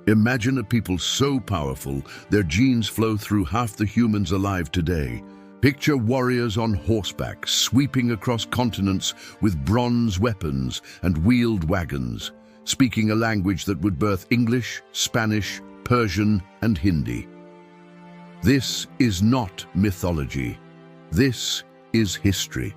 Imagine a people so powerful, their genes flow through half the humans alive today. Picture warriors on horseback, sweeping across continents with bronze weapons and wheeled wagons, speaking a language that would birth English, Spanish, Persian, and Hindi. This is not mythology. This is history.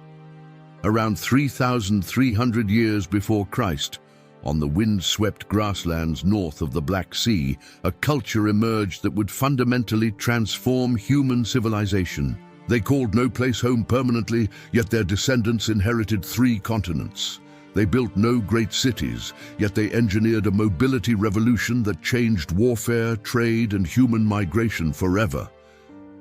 Around 3,300 years before Christ, on the wind-swept grasslands north of the Black Sea, a culture emerged that would fundamentally transform human civilization. They called no place home permanently, yet their descendants inherited 3 continents. They built no great cities, yet they engineered a mobility revolution that changed warfare, trade, and human migration forever.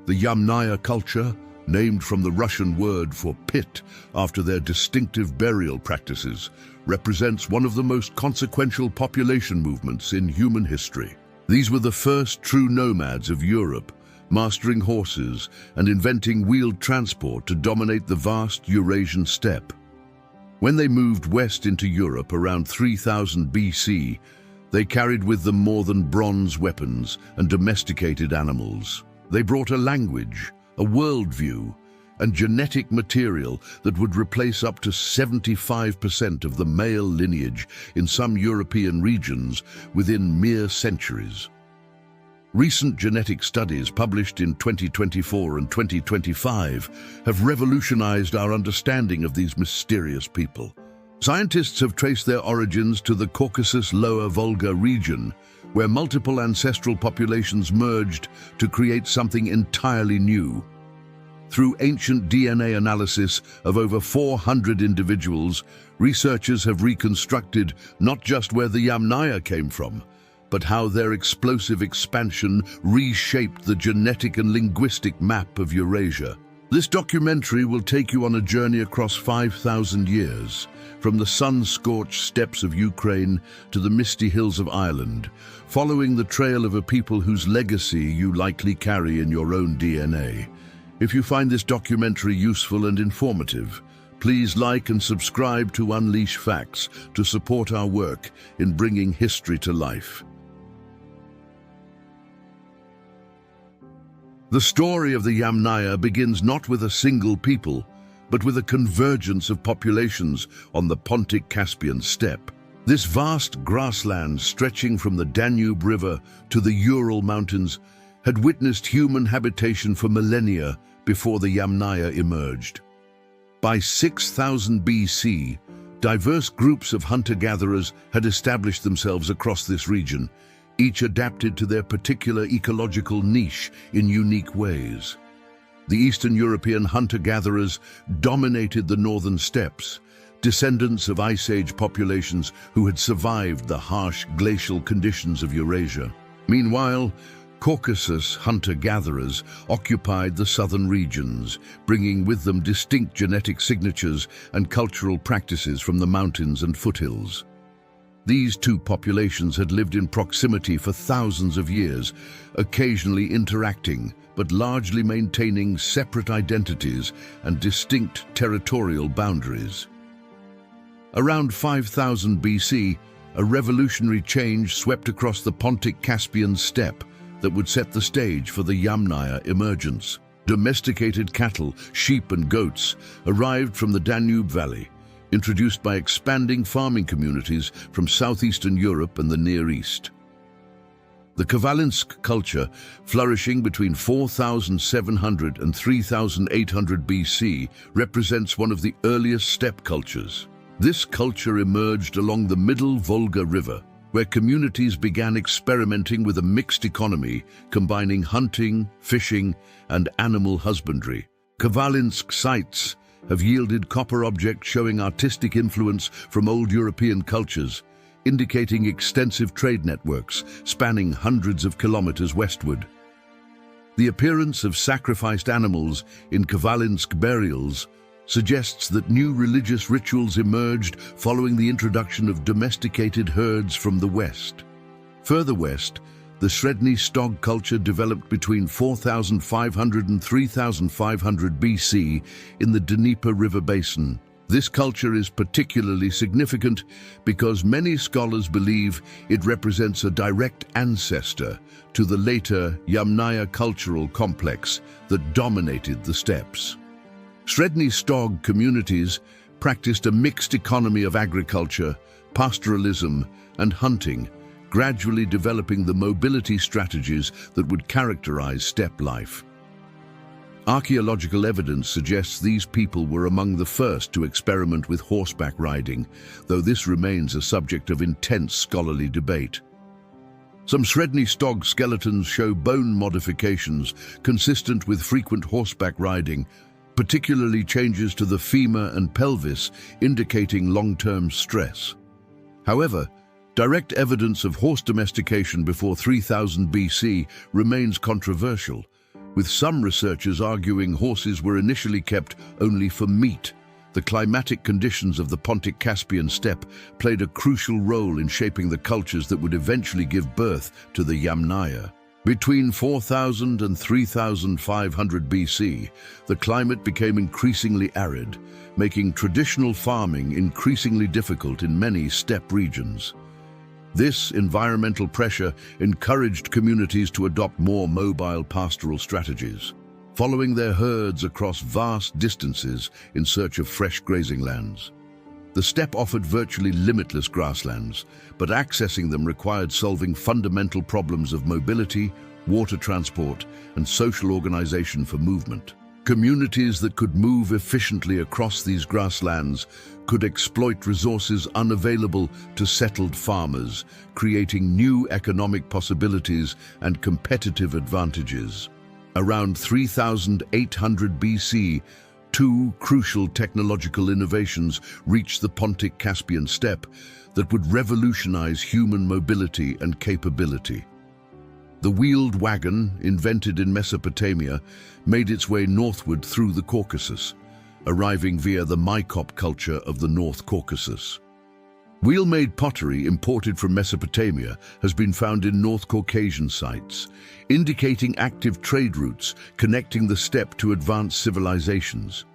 The Yamnaya culture, named from the Russian word for pit after their distinctive burial practices, represents one of the most consequential population movements in human history. These were the first true nomads of Europe, mastering horses and inventing wheeled transport to dominate the vast Eurasian steppe. When they moved west into Europe around 3000 BC, they carried with them more than bronze weapons and domesticated animals. They brought a language, a worldview, and genetic material that would replace up to 75% of the male lineage in some European regions within mere centuries. Recent genetic studies published in 2024 and 2025 have revolutionized our understanding of these mysterious people. Scientists have traced their origins to the Caucasus-Lower Volga region, where multiple ancestral populations merged to create something entirely new. Through ancient DNA analysis of over 400 individuals, researchers have reconstructed not just where the Yamnaya came from, but how their explosive expansion reshaped the genetic and linguistic map of Eurasia. This documentary will take you on a journey across 5,000 years, from the sun-scorched steppes of Ukraine to the misty hills of Ireland, following the trail of a people whose legacy you likely carry in your own DNA. If you find this documentary useful and informative, please like and subscribe to Unleash Facts to support our work in bringing history to life. The story of the Yamnaya begins not with a single people, but with a convergence of populations on the Pontic-Caspian steppe. This vast grassland stretching from the Danube River to the Ural Mountains had witnessed human habitation for millennia before the Yamnaya emerged. By 6000 BC, diverse groups of hunter-gatherers had established themselves across this region, each adapted to their particular ecological niche in unique ways. The Eastern European hunter-gatherers dominated the northern steppes, descendants of Ice Age populations who had survived the harsh glacial conditions of Eurasia. Meanwhile, Caucasus hunter-gatherers occupied the southern regions, bringing with them distinct genetic signatures and cultural practices from the mountains and foothills. These two populations had lived in proximity for thousands of years, occasionally interacting, but largely maintaining separate identities and distinct territorial boundaries. Around 5000 BC, a revolutionary change swept across the Pontic-Caspian steppe that would set the stage for the Yamnaya emergence. Domesticated cattle, sheep and goats arrived from the Danube Valley, introduced by expanding farming communities from southeastern Europe and the Near East. The Khvalynsk culture, flourishing between 4700 and 3800 BC, represents one of the earliest steppe cultures. This culture emerged along the Middle Volga River, where communities began experimenting with a mixed economy, combining hunting, fishing, and animal husbandry. Khvalynsk sites have yielded copper objects showing artistic influence from old European cultures, indicating extensive trade networks spanning hundreds of kilometers westward. The appearance of sacrificed animals in Khvalynsk burials suggests that new religious rituals emerged following the introduction of domesticated herds from the west. Further west, the Sredny Stog culture developed between 4500 and 3500 BC in the Dnieper River basin. This culture is particularly significant because many scholars believe it represents a direct ancestor to the later Yamnaya cultural complex that dominated the steppes. Sredni Stog communities practiced a mixed economy of agriculture, pastoralism, and hunting, gradually developing the mobility strategies that would characterize steppe life. Archaeological evidence suggests these people were among the first to experiment with horseback riding, though this remains a subject of intense scholarly debate. Some Sredni Stog skeletons show bone modifications consistent with frequent horseback riding, particularly changes to the femur and pelvis indicating long-term stress. However, direct evidence of horse domestication before 3000 BC remains controversial, with some researchers arguing horses were initially kept only for meat. The climatic conditions of the Pontic-Caspian steppe played a crucial role in shaping the cultures that would eventually give birth to the Yamnaya. Between 4000 and 3500 BC, the climate became increasingly arid, making traditional farming increasingly difficult in many steppe regions. This environmental pressure encouraged communities to adopt more mobile pastoral strategies, following their herds across vast distances in search of fresh grazing lands. The steppe offered virtually limitless grasslands, but accessing them required solving fundamental problems of mobility, water transport, and social organization for movement. Communities that could move efficiently across these grasslands could exploit resources unavailable to settled farmers, creating new economic possibilities and competitive advantages. Around 3800 BC, two crucial technological innovations reached the Pontic-Caspian steppe that would revolutionize human mobility and capability. The wheeled wagon, invented in Mesopotamia, made its way northward through the Caucasus, arriving via the Mycop culture of the North Caucasus. Wheel-made pottery imported from Mesopotamia has been found in North Caucasian sites, indicating active trade routes connecting the steppe to advanced civilizations.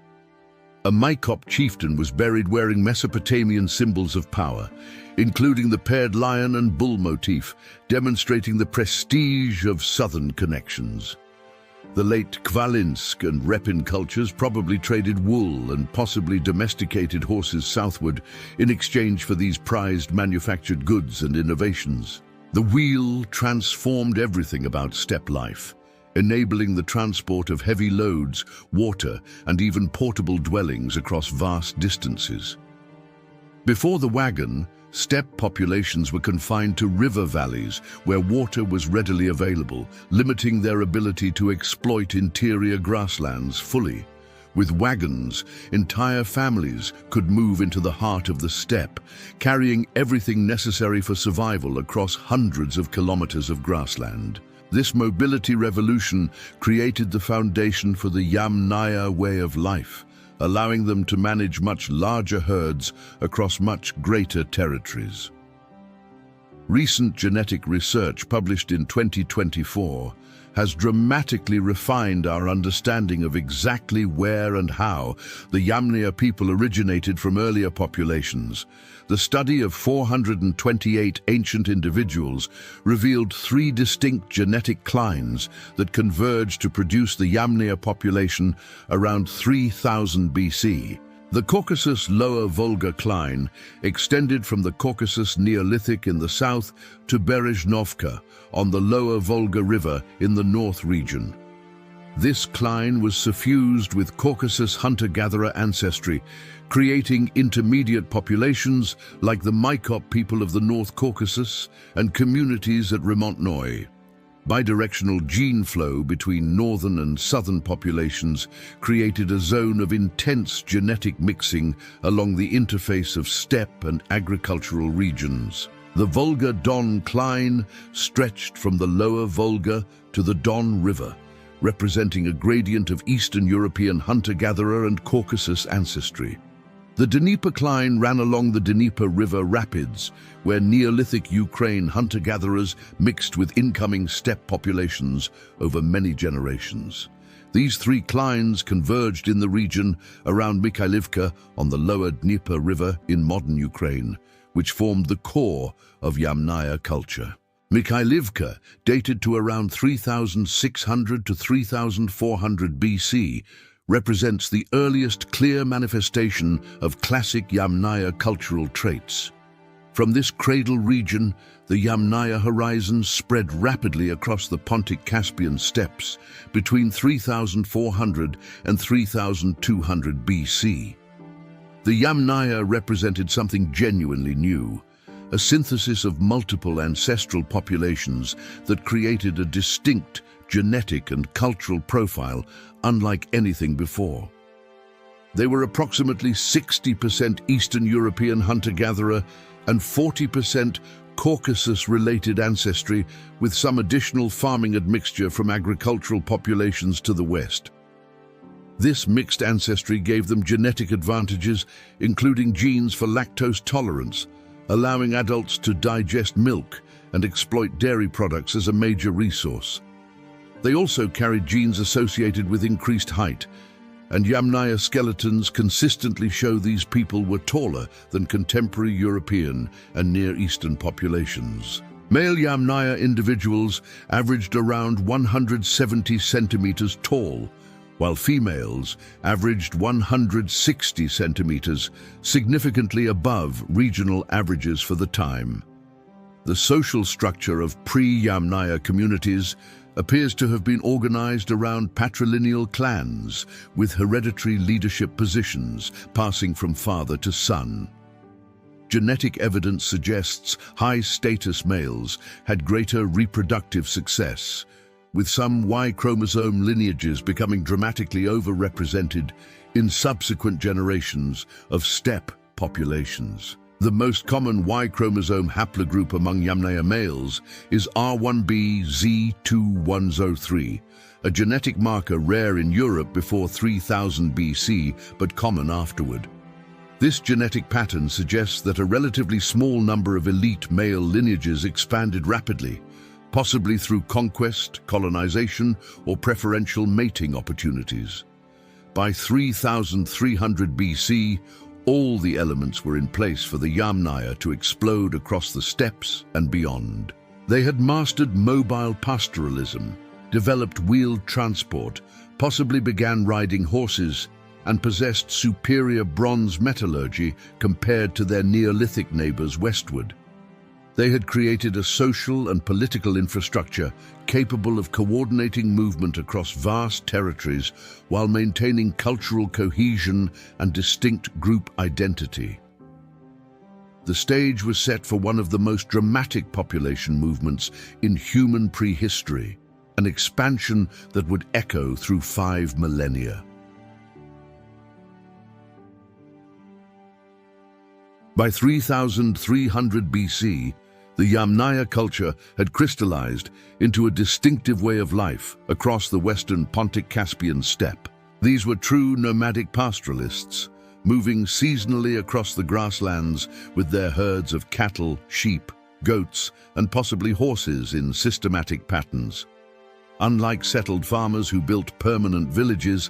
A Mycop chieftain was buried wearing Mesopotamian symbols of power, including the paired lion and bull motif, demonstrating the prestige of southern connections. The late Khvalinsk and Repin cultures probably traded wool and possibly domesticated horses southward in exchange for these prized manufactured goods and innovations. The wheel transformed everything about steppe life, enabling the transport of heavy loads, water, and even portable dwellings across vast distances. Before the wagon, steppe populations were confined to river valleys where water was readily available, limiting their ability to exploit interior grasslands fully. With wagons, entire families could move into the heart of the steppe, carrying everything necessary for survival across hundreds of kilometers of grassland. This mobility revolution created the foundation for the Yamnaya way of life, allowing them to manage much larger herds across much greater territories. Recent genetic research published in 2024 has dramatically refined our understanding of exactly where and how the Yamnaya people originated from earlier populations. The study of 428 ancient individuals revealed 3 distinct genetic clines that converged to produce the Yamnaya population around 3000 BC. The Caucasus-Lower Volga cline extended from the Caucasus Neolithic in the south to Berezhnovka on the Lower Volga River in the north region. This cline was suffused with Caucasus hunter-gatherer ancestry, creating intermediate populations like the Mycop people of the North Caucasus and communities at Remontnoy. Bidirectional gene flow between northern and southern populations created a zone of intense genetic mixing along the interface of steppe and agricultural regions. The Volga-Don cline stretched from the lower Volga to the Don River, representing a gradient of Eastern European hunter-gatherer and Caucasus ancestry. The Dnieper cline ran along the Dnieper River rapids, where Neolithic Ukraine hunter-gatherers mixed with incoming steppe populations over many generations. These three clines converged in the region around Mikhailivka on the lower Dnieper River in modern Ukraine, which formed the core of Yamnaya culture. Mikhailivka, dated to around 3600 to 3400 BC, represents the earliest clear manifestation of classic Yamnaya cultural traits. From this cradle region, the Yamnaya horizon spread rapidly across the Pontic-Caspian steppes between 3400 and 3200 BC. The Yamnaya represented something genuinely new, a synthesis of multiple ancestral populations that created a distinct genetic and cultural profile unlike anything before. They were approximately 60% Eastern European hunter-gatherer and 40% Caucasus-related ancestry, with some additional farming admixture from agricultural populations to the west. This mixed ancestry gave them genetic advantages, including genes for lactose tolerance, allowing adults to digest milk and exploit dairy products as a major resource. They also carried genes associated with increased height, and Yamnaya skeletons consistently show these people were taller than contemporary European and Near Eastern populations. Male Yamnaya individuals averaged around 170 centimeters tall, while females averaged 160 centimeters, significantly above regional averages for the time. The social structure of pre-Yamnaya communities appears to have been organized around patrilineal clans, with hereditary leadership positions passing from father to son. Genetic evidence suggests high-status males had greater reproductive success, with some Y chromosome lineages becoming dramatically overrepresented in subsequent generations of steppe populations. The most common Y chromosome haplogroup among Yamnaya males is R1b-Z2103, a genetic marker rare in Europe before 3000 BC but common afterward. This genetic pattern suggests that a relatively small number of elite male lineages expanded rapidly, possibly through conquest, colonization, or preferential mating opportunities. By 3300 BC, all the elements were in place for the Yamnaya to explode across the steppes and beyond. They had mastered mobile pastoralism, developed wheeled transport, possibly began riding horses, and possessed superior bronze metallurgy compared to their Neolithic neighbors westward. They had created a social and political infrastructure capable of coordinating movement across vast territories while maintaining cultural cohesion and distinct group identity. The stage was set for one of the most dramatic population movements in human prehistory, an expansion that would echo through 5 millennia. By 3300 BC, the Yamnaya culture had crystallized into a distinctive way of life across the western Pontic-Caspian steppe. These were true nomadic pastoralists, moving seasonally across the grasslands with their herds of cattle, sheep, goats, and possibly horses in systematic patterns. Unlike settled farmers who built permanent villages,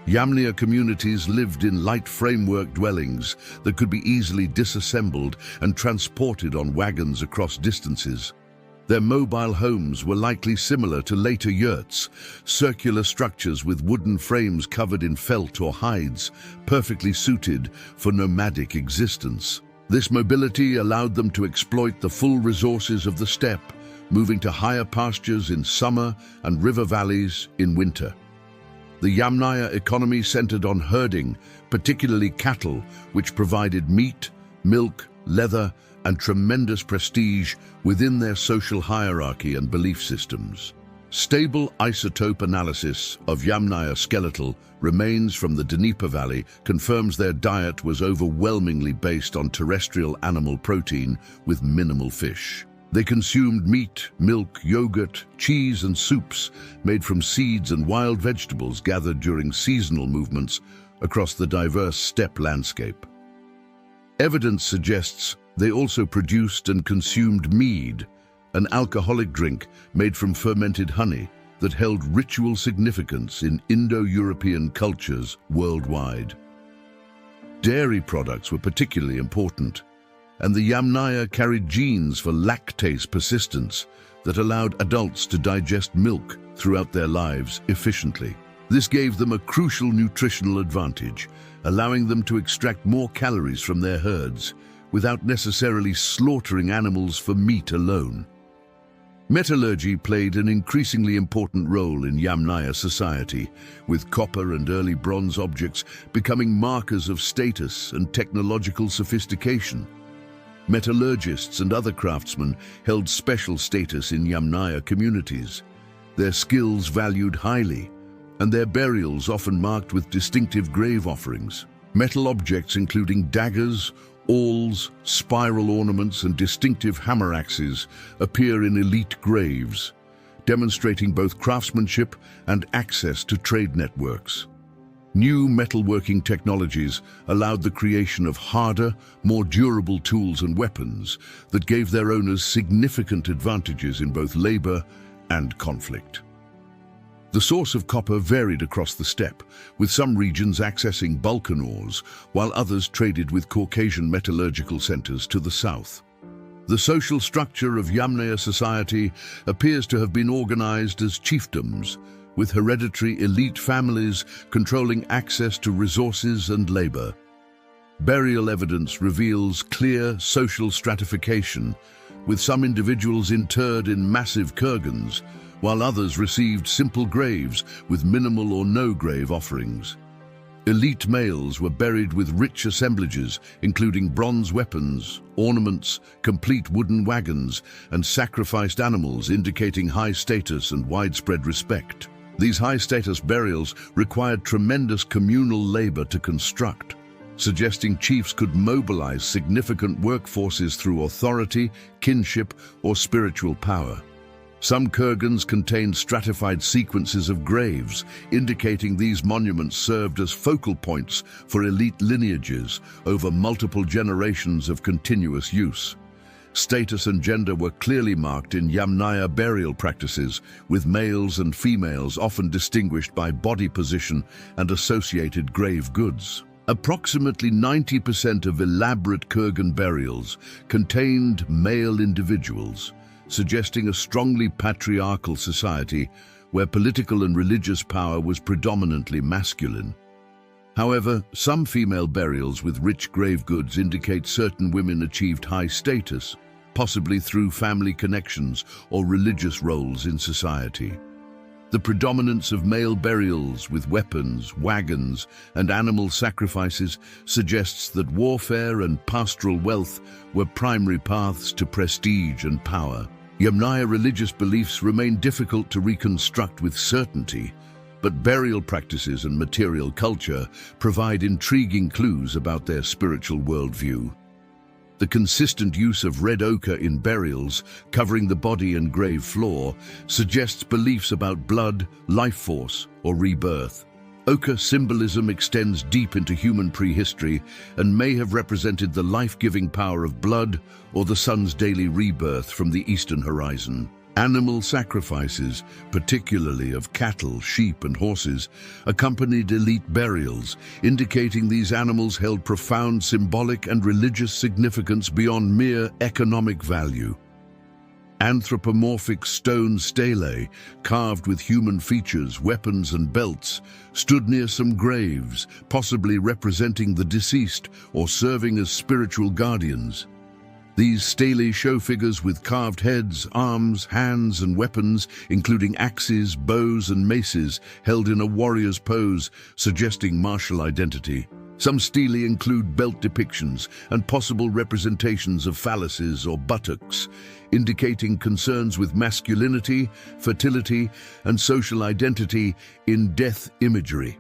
Yamnaya communities lived in light framework dwellings that could be easily disassembled and transported on wagons across distances. Their mobile homes were likely similar to later yurts, circular structures with wooden frames covered in felt or hides, perfectly suited for nomadic existence. This mobility allowed them to exploit the full resources of the steppe, moving to higher pastures in summer and river valleys in winter. The Yamnaya economy centered on herding, particularly cattle, which provided meat, milk, leather, and tremendous prestige within their social hierarchy and belief systems. Stable isotope analysis of Yamnaya skeletal remains from the Dnieper Valley confirms their diet was overwhelmingly based on terrestrial animal protein with minimal fish. They consumed meat, milk, yogurt, cheese, and soups made from seeds and wild vegetables gathered during seasonal movements across the diverse steppe landscape. Evidence suggests they also produced and consumed mead, an alcoholic drink made from fermented honey that held ritual significance in Indo-European cultures worldwide. Dairy products were particularly important, and the Yamnaya carried genes for lactase persistence that allowed adults to digest milk throughout their lives efficiently. This gave them a crucial nutritional advantage, allowing them to extract more calories from their herds without necessarily slaughtering animals for meat alone. Metallurgy played an increasingly important role in Yamnaya society, with copper and early bronze objects becoming markers of status and technological sophistication. Metallurgists and other craftsmen held special status in Yamnaya communities, their skills valued highly, and their burials often marked with distinctive grave offerings. Metal objects including daggers, awls, spiral ornaments, and distinctive hammer axes appear in elite graves, demonstrating both craftsmanship and access to trade networks. New metalworking technologies allowed the creation of harder, more durable tools and weapons that gave their owners significant advantages in both labor and conflict. The source of copper varied across the steppe, with some regions accessing Balkan ores, while others traded with Caucasian metallurgical centers to the south. The social structure of Yamnaya society appears to have been organized as chiefdoms, with hereditary elite families controlling access to resources and labor. Burial evidence reveals clear social stratification, with some individuals interred in massive kurgans, while others received simple graves with minimal or no grave offerings. Elite males were buried with rich assemblages, including bronze weapons, ornaments, complete wooden wagons, and sacrificed animals, indicating high status and widespread respect. These high-status burials required tremendous communal labor to construct, suggesting chiefs could mobilize significant workforces through authority, kinship, or spiritual power. Some kurgans contained stratified sequences of graves, indicating these monuments served as focal points for elite lineages over multiple generations of continuous use. Status and gender were clearly marked in Yamnaya burial practices, with males and females often distinguished by body position and associated grave goods. Approximately 90% of elaborate kurgan burials contained male individuals, suggesting a strongly patriarchal society where political and religious power was predominantly masculine. However, some female burials with rich grave goods indicate certain women achieved high status, possibly through family connections or religious roles in society. The predominance of male burials with weapons, wagons, and animal sacrifices suggests that warfare and pastoral wealth were primary paths to prestige and power. Yamnaya religious beliefs remain difficult to reconstruct with certainty, but burial practices and material culture provide intriguing clues about their spiritual worldview. The consistent use of red ochre in burials, covering the body and grave floor, suggests beliefs about blood, life force, or rebirth. Ochre symbolism extends deep into human prehistory and may have represented the life-giving power of blood or the sun's daily rebirth from the eastern horizon. Animal sacrifices, particularly of cattle, sheep, and horses, accompanied elite burials, indicating these animals held profound symbolic and religious significance beyond mere economic value. Anthropomorphic stone stelae, carved with human features, weapons, and belts, stood near some graves, possibly representing the deceased or serving as spiritual guardians. These stelae show figures with carved heads, arms, hands, and weapons, including axes, bows, and maces, held in a warrior's pose, suggesting martial identity. Some stelae include belt depictions and possible representations of phalluses or buttocks, indicating concerns with masculinity, fertility, and social identity in death imagery.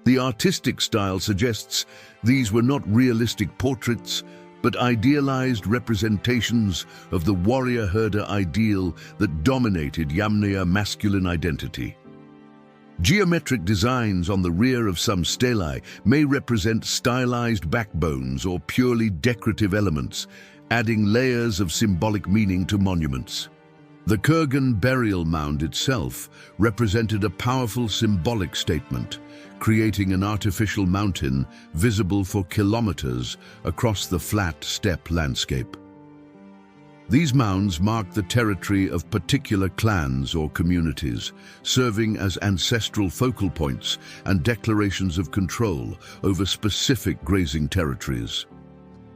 The artistic style suggests these were not realistic portraits, but idealized representations of the warrior-herder ideal that dominated Yamnaya masculine identity. Geometric designs on the rear of some stelae may represent stylized backbones or purely decorative elements, adding layers of symbolic meaning to monuments. The kurgan burial mound itself represented a powerful symbolic statement, creating an artificial mountain visible for kilometers across the flat steppe landscape. These mounds mark the territory of particular clans or communities, serving as ancestral focal points and declarations of control over specific grazing territories.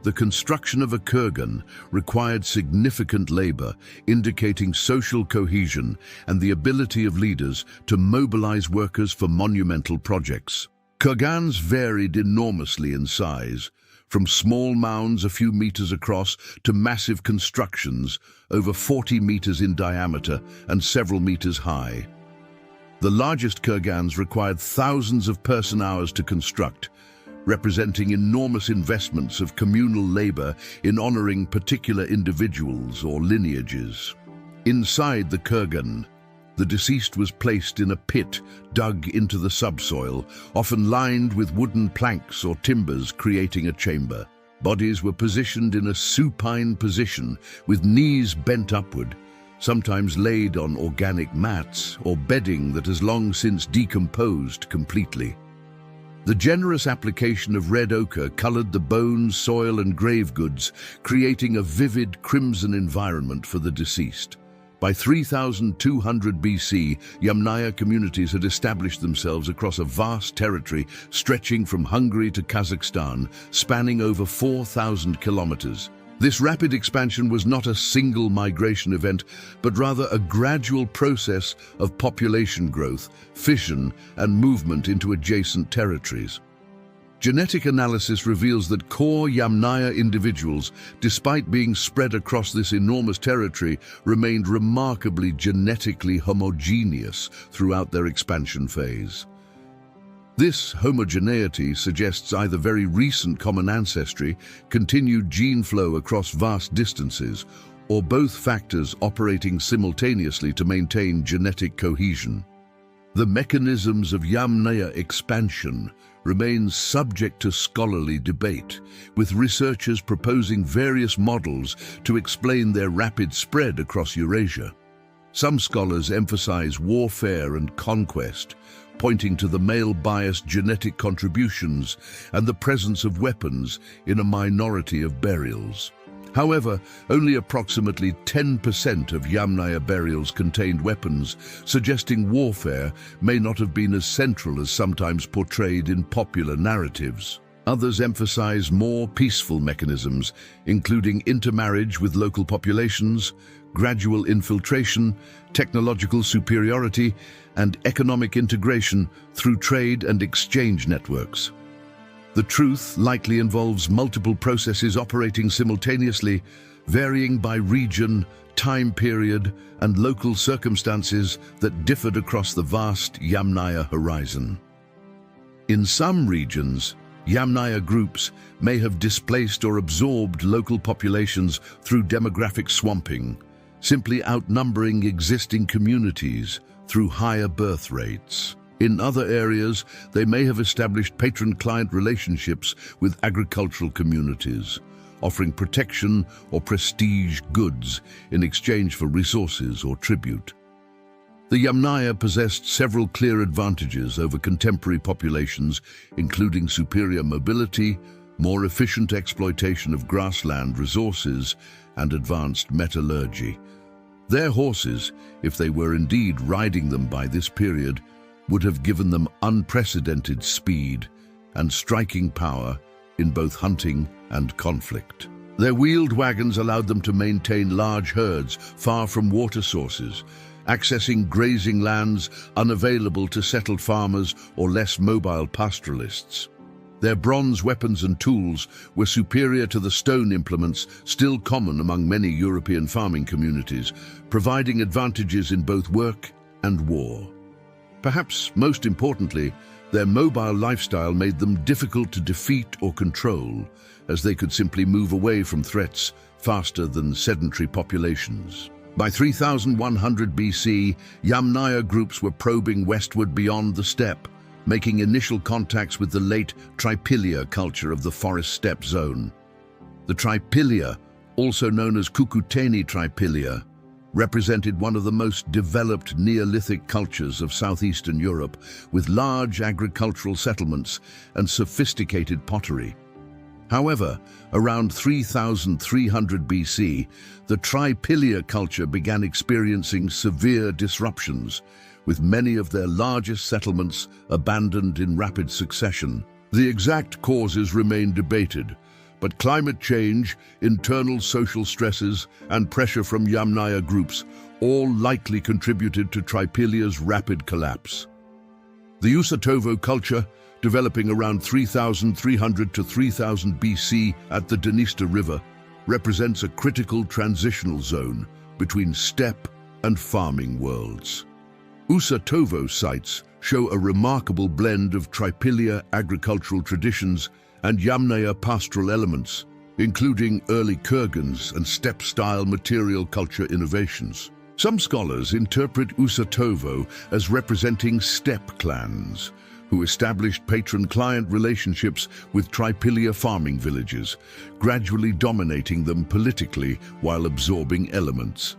The construction of a kurgan required significant labor, indicating social cohesion and the ability of leaders to mobilize workers for monumental projects. Kurgans varied enormously in size, from small mounds a few meters across to massive constructions over 40 meters in diameter and several meters high. The largest kurgans required thousands of person-hours to construct, representing enormous investments of communal labor in honoring particular individuals or lineages. Inside the kurgan, the deceased was placed in a pit dug into the subsoil, often lined with wooden planks or timbers, creating a chamber. Bodies were positioned in a supine position with knees bent upward, sometimes laid on organic mats or bedding that has long since decomposed completely. The generous application of red ochre colored the bones, soil, and grave goods, creating a vivid crimson environment for the deceased. By 3200 BC, Yamnaya communities had established themselves across a vast territory stretching from Hungary to Kazakhstan, spanning over 4,000 kilometers. This rapid expansion was not a single migration event, but rather a gradual process of population growth, fission, and movement into adjacent territories. Genetic analysis reveals that core Yamnaya individuals, despite being spread across this enormous territory, remained remarkably genetically homogeneous throughout their expansion phase. This homogeneity suggests either very recent common ancestry, continued gene flow across vast distances, or both factors operating simultaneously to maintain genetic cohesion. The mechanisms of Yamnaya expansion remain subject to scholarly debate, with researchers proposing various models to explain their rapid spread across Eurasia. Some scholars emphasize warfare and conquest, pointing to the male-biased genetic contributions and the presence of weapons in a minority of burials. However, only approximately 10% of Yamnaya burials contained weapons, suggesting warfare may not have been as central as sometimes portrayed in popular narratives. Others emphasize more peaceful mechanisms, including intermarriage with local populations, gradual infiltration, technological superiority, and economic integration through trade and exchange networks. The truth likely involves multiple processes operating simultaneously, varying by region, time period, and local circumstances that differed across the vast Yamnaya horizon. In some regions, Yamnaya groups may have displaced or absorbed local populations through demographic swamping, simply outnumbering existing communities through higher birth rates. In other areas, they may have established patron-client relationships with agricultural communities, offering protection or prestige goods in exchange for resources or tribute. The Yamnaya possessed several clear advantages over contemporary populations, including superior mobility, more efficient exploitation of grassland resources, and advanced metallurgy. Their horses, if they were indeed riding them by this period, would have given them unprecedented speed and striking power in both hunting and conflict. Their wheeled wagons allowed them to maintain large herds far from water sources, accessing grazing lands unavailable to settled farmers or less mobile pastoralists. Their bronze weapons and tools were superior to the stone implements still common among many European farming communities, providing advantages in both work and war. Perhaps most importantly, their mobile lifestyle made them difficult to defeat or control, as they could simply move away from threats faster than sedentary populations. By 3100 BC, Yamnaya groups were probing westward beyond the steppe, making initial contacts with the late Tripilia culture of the forest steppe zone. The Tripilia, also known as Cucuteni Tripilia, represented one of the most developed Neolithic cultures of southeastern Europe, with large agricultural settlements and sophisticated pottery. However, around 3300 BC, the Tripilia culture began experiencing severe disruptions, with many of their largest settlements abandoned in rapid succession. The exact causes remain debated, but climate change, internal social stresses, and pressure from Yamnaya groups all likely contributed to Tripilia's rapid collapse. The Usatovo culture, developing around 3300 to 3000 BC at the Dniester River, represents a critical transitional zone between steppe and farming worlds. Usatovo sites show a remarkable blend of Tripilia agricultural traditions and Yamnaya pastoral elements, including early kurgans and steppe-style material culture innovations. Some scholars interpret Usatovo as representing steppe clans, who established patron-client relationships with Tripilia farming villages, gradually dominating them politically while absorbing elements.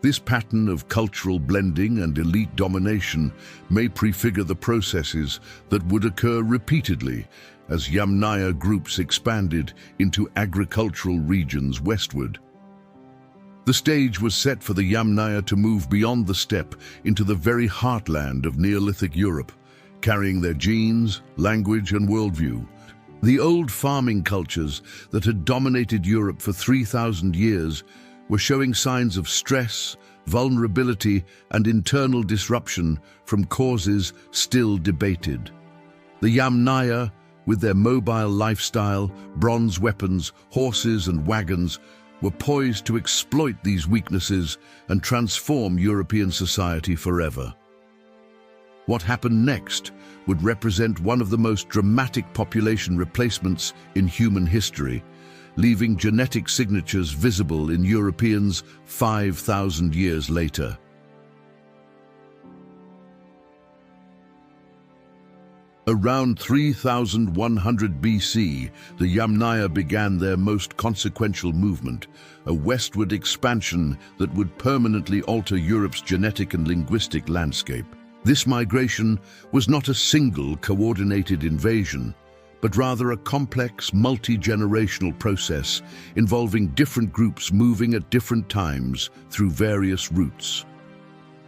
This pattern of cultural blending and elite domination may prefigure the processes that would occur repeatedly as Yamnaya groups expanded into agricultural regions westward. The stage was set for the Yamnaya to move beyond the steppe into the very heartland of Neolithic Europe, carrying their genes, language, and worldview. The old farming cultures that had dominated Europe for 3,000 years were showing signs of stress, vulnerability, and internal disruption from causes still debated. The Yamnaya, with their mobile lifestyle, bronze weapons, horses, and wagons, were poised to exploit these weaknesses and transform European society forever. What happened next would represent one of the most dramatic population replacements in human history, leaving genetic signatures visible in Europeans 5,000 years later. Around 3100 BC, the Yamnaya began their most consequential movement, a westward expansion that would permanently alter Europe's genetic and linguistic landscape. This migration was not a single coordinated invasion, but rather a complex, multi-generational process involving different groups moving at different times through various routes.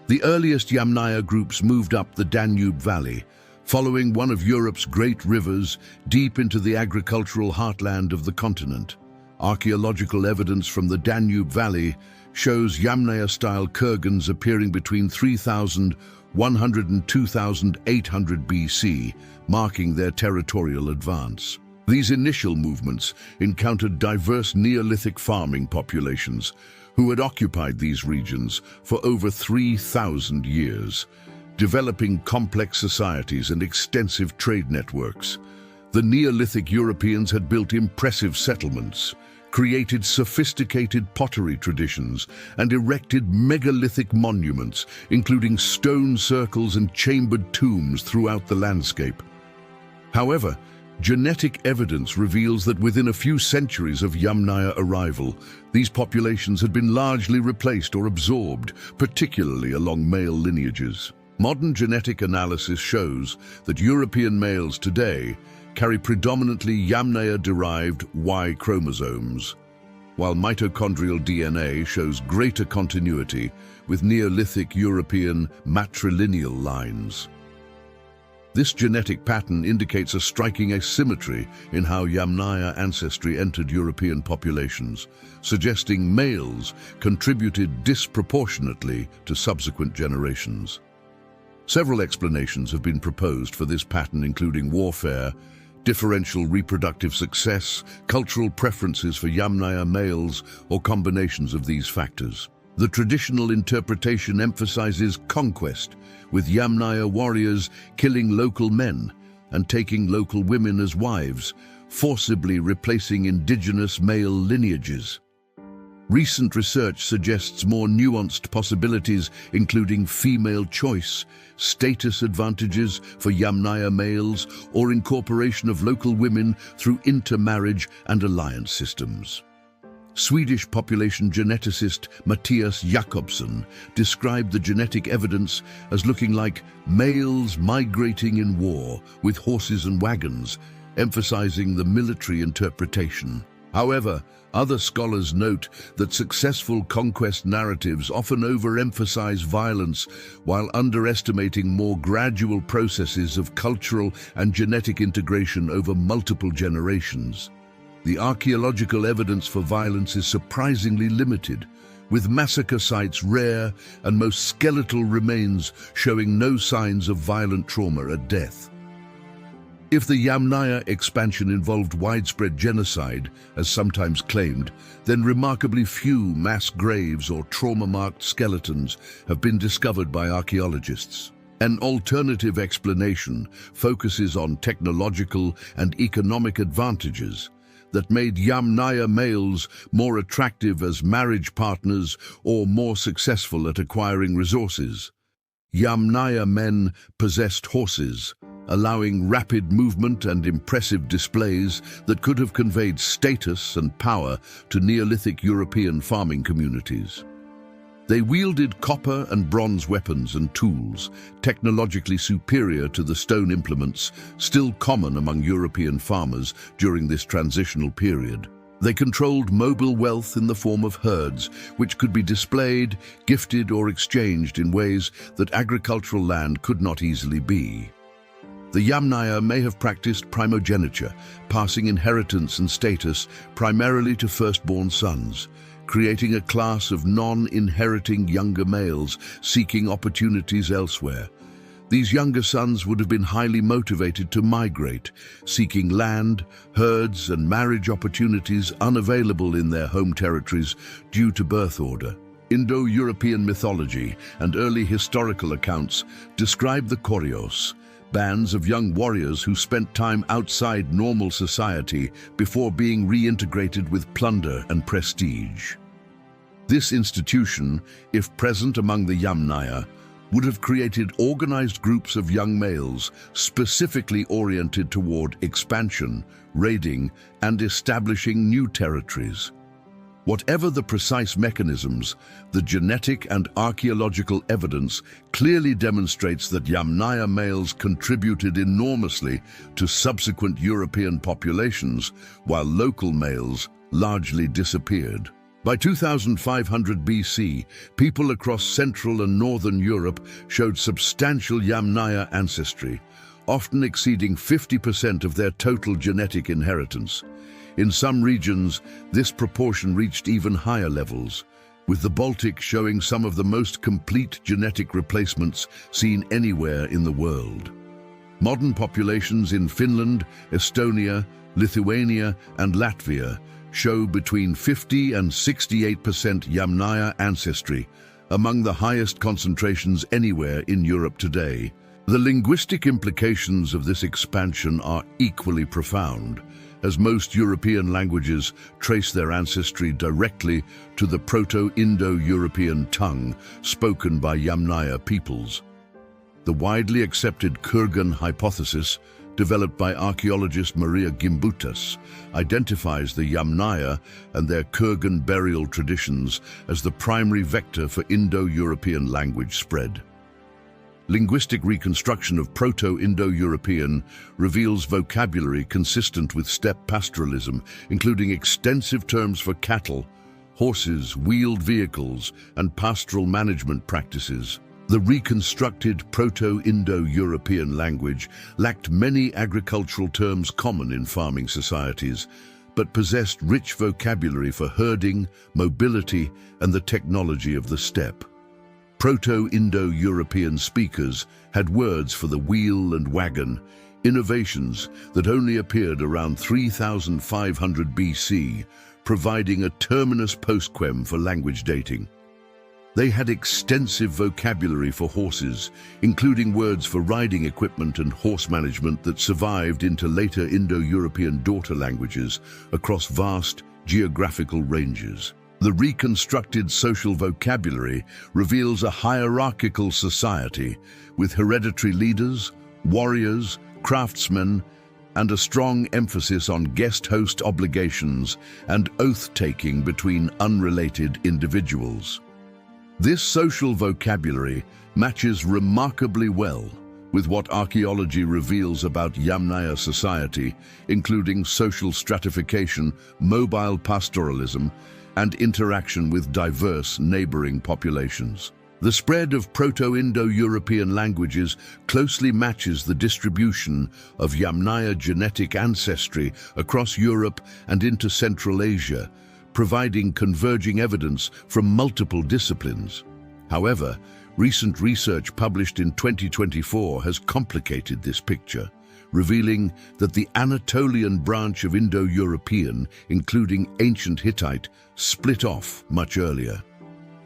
The earliest Yamnaya groups moved up the Danube Valley, following one of Europe's great rivers deep into the agricultural heartland of the continent. Archaeological evidence from the Danube Valley shows Yamnaya-style kurgans appearing between 3100 and 2800 BC, marking their territorial advance. These initial movements encountered diverse Neolithic farming populations who had occupied these regions for over 3,000 years, developing complex societies and extensive trade networks. The Neolithic Europeans had built impressive settlements, created sophisticated pottery traditions, and erected megalithic monuments, including stone circles and chambered tombs throughout the landscape. However, genetic evidence reveals that within a few centuries of Yamnaya arrival, these populations had been largely replaced or absorbed, particularly along male lineages. Modern genetic analysis shows that European males today carry predominantly Yamnaya-derived Y chromosomes, while mitochondrial DNA shows greater continuity with Neolithic European matrilineal lines. This genetic pattern indicates a striking asymmetry in how Yamnaya ancestry entered European populations, suggesting males contributed disproportionately to subsequent generations. Several explanations have been proposed for this pattern, including warfare, differential reproductive success, cultural preferences for Yamnaya males, or combinations of these factors. The traditional interpretation emphasizes conquest, with Yamnaya warriors killing local men and taking local women as wives, forcibly replacing indigenous male lineages. Recent research suggests more nuanced possibilities, including female choice, status advantages for Yamnaya males, or incorporation of local women through intermarriage and alliance systems. Swedish population geneticist Mattias Jakobsson described the genetic evidence as looking like males migrating in war with horses and wagons, emphasizing the military interpretation. However, other scholars note that successful conquest narratives often overemphasize violence while underestimating more gradual processes of cultural and genetic integration over multiple generations. The archaeological evidence for violence is surprisingly limited, with massacre sites rare and most skeletal remains showing no signs of violent trauma at death. If the Yamnaya expansion involved widespread genocide, as sometimes claimed, then remarkably few mass graves or trauma-marked skeletons have been discovered by archaeologists. An alternative explanation focuses on technological and economic advantages that made Yamnaya males more attractive as marriage partners or more successful at acquiring resources. Yamnaya men possessed horses, allowing rapid movement and impressive displays that could have conveyed status and power to Neolithic European farming communities. They wielded copper and bronze weapons and tools, technologically superior to the stone implements still common among European farmers during this transitional period. They controlled mobile wealth in the form of herds, which could be displayed, gifted, or exchanged in ways that agricultural land could not easily be. The Yamnaya may have practiced primogeniture, passing inheritance and status primarily to firstborn sons, creating a class of non-inheriting younger males seeking opportunities elsewhere. These younger sons would have been highly motivated to migrate, seeking land, herds, and marriage opportunities unavailable in their home territories due to birth order. Indo-European mythology and early historical accounts describe the Koryos, bands of young warriors who spent time outside normal society before being reintegrated with plunder and prestige. This institution, if present among the Yamnaya, would have created organized groups of young males specifically oriented toward expansion, raiding, and establishing new territories. Whatever the precise mechanisms, the genetic and archaeological evidence clearly demonstrates that Yamnaya males contributed enormously to subsequent European populations, while local males largely disappeared. By 2500 BC, people across Central and Northern Europe showed substantial Yamnaya ancestry, often exceeding 50% of their total genetic inheritance. In some regions, this proportion reached even higher levels, with the Baltic showing some of the most complete genetic replacements seen anywhere in the world. Modern populations in Finland, Estonia, Lithuania, and Latvia show between 50 and 68% Yamnaya ancestry, among the highest concentrations anywhere in Europe today. The linguistic implications of this expansion are equally profound, as most European languages trace their ancestry directly to the Proto-Indo-European tongue spoken by Yamnaya peoples. The widely accepted kurgan hypothesis, developed by archaeologist Maria Gimbutas, identifies the Yamnaya and their kurgan burial traditions as the primary vector for Indo-European language spread. Linguistic reconstruction of Proto-Indo-European reveals vocabulary consistent with steppe pastoralism, including extensive terms for cattle, horses, wheeled vehicles, and pastoral management practices. The reconstructed Proto-Indo-European language lacked many agricultural terms common in farming societies, but possessed rich vocabulary for herding, mobility, and the technology of the steppe. Proto-Indo-European speakers had words for the wheel and wagon, innovations that only appeared around 3500 BC, providing a terminus postquem for language dating. They had extensive vocabulary for horses, including words for riding equipment and horse management that survived into later Indo-European daughter languages across vast geographical ranges. The reconstructed social vocabulary reveals a hierarchical society with hereditary leaders, warriors, craftsmen, and a strong emphasis on guest-host obligations and oath-taking between unrelated individuals. This social vocabulary matches remarkably well with what archaeology reveals about Yamnaya society, including social stratification, mobile pastoralism, and interaction with diverse neighboring populations. The spread of Proto-Indo-European languages closely matches the distribution of Yamnaya genetic ancestry across Europe and into Central Asia, providing converging evidence from multiple disciplines. However, recent research published in 2024 has complicated this picture, revealing that the Anatolian branch of Indo-European, including ancient Hittite, split off much earlier.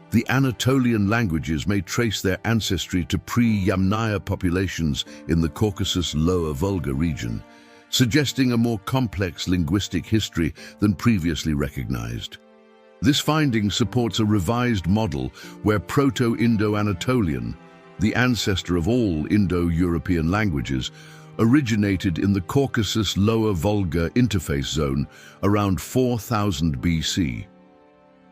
The Anatolian languages may trace their ancestry to pre-Yamnaya populations in the Caucasus-Lower Volga region, suggesting a more complex linguistic history than previously recognized. This finding supports a revised model where Proto-Indo-Anatolian, the ancestor of all Indo-European languages, originated in the Caucasus-Lower Volga interface zone around 4000 BC.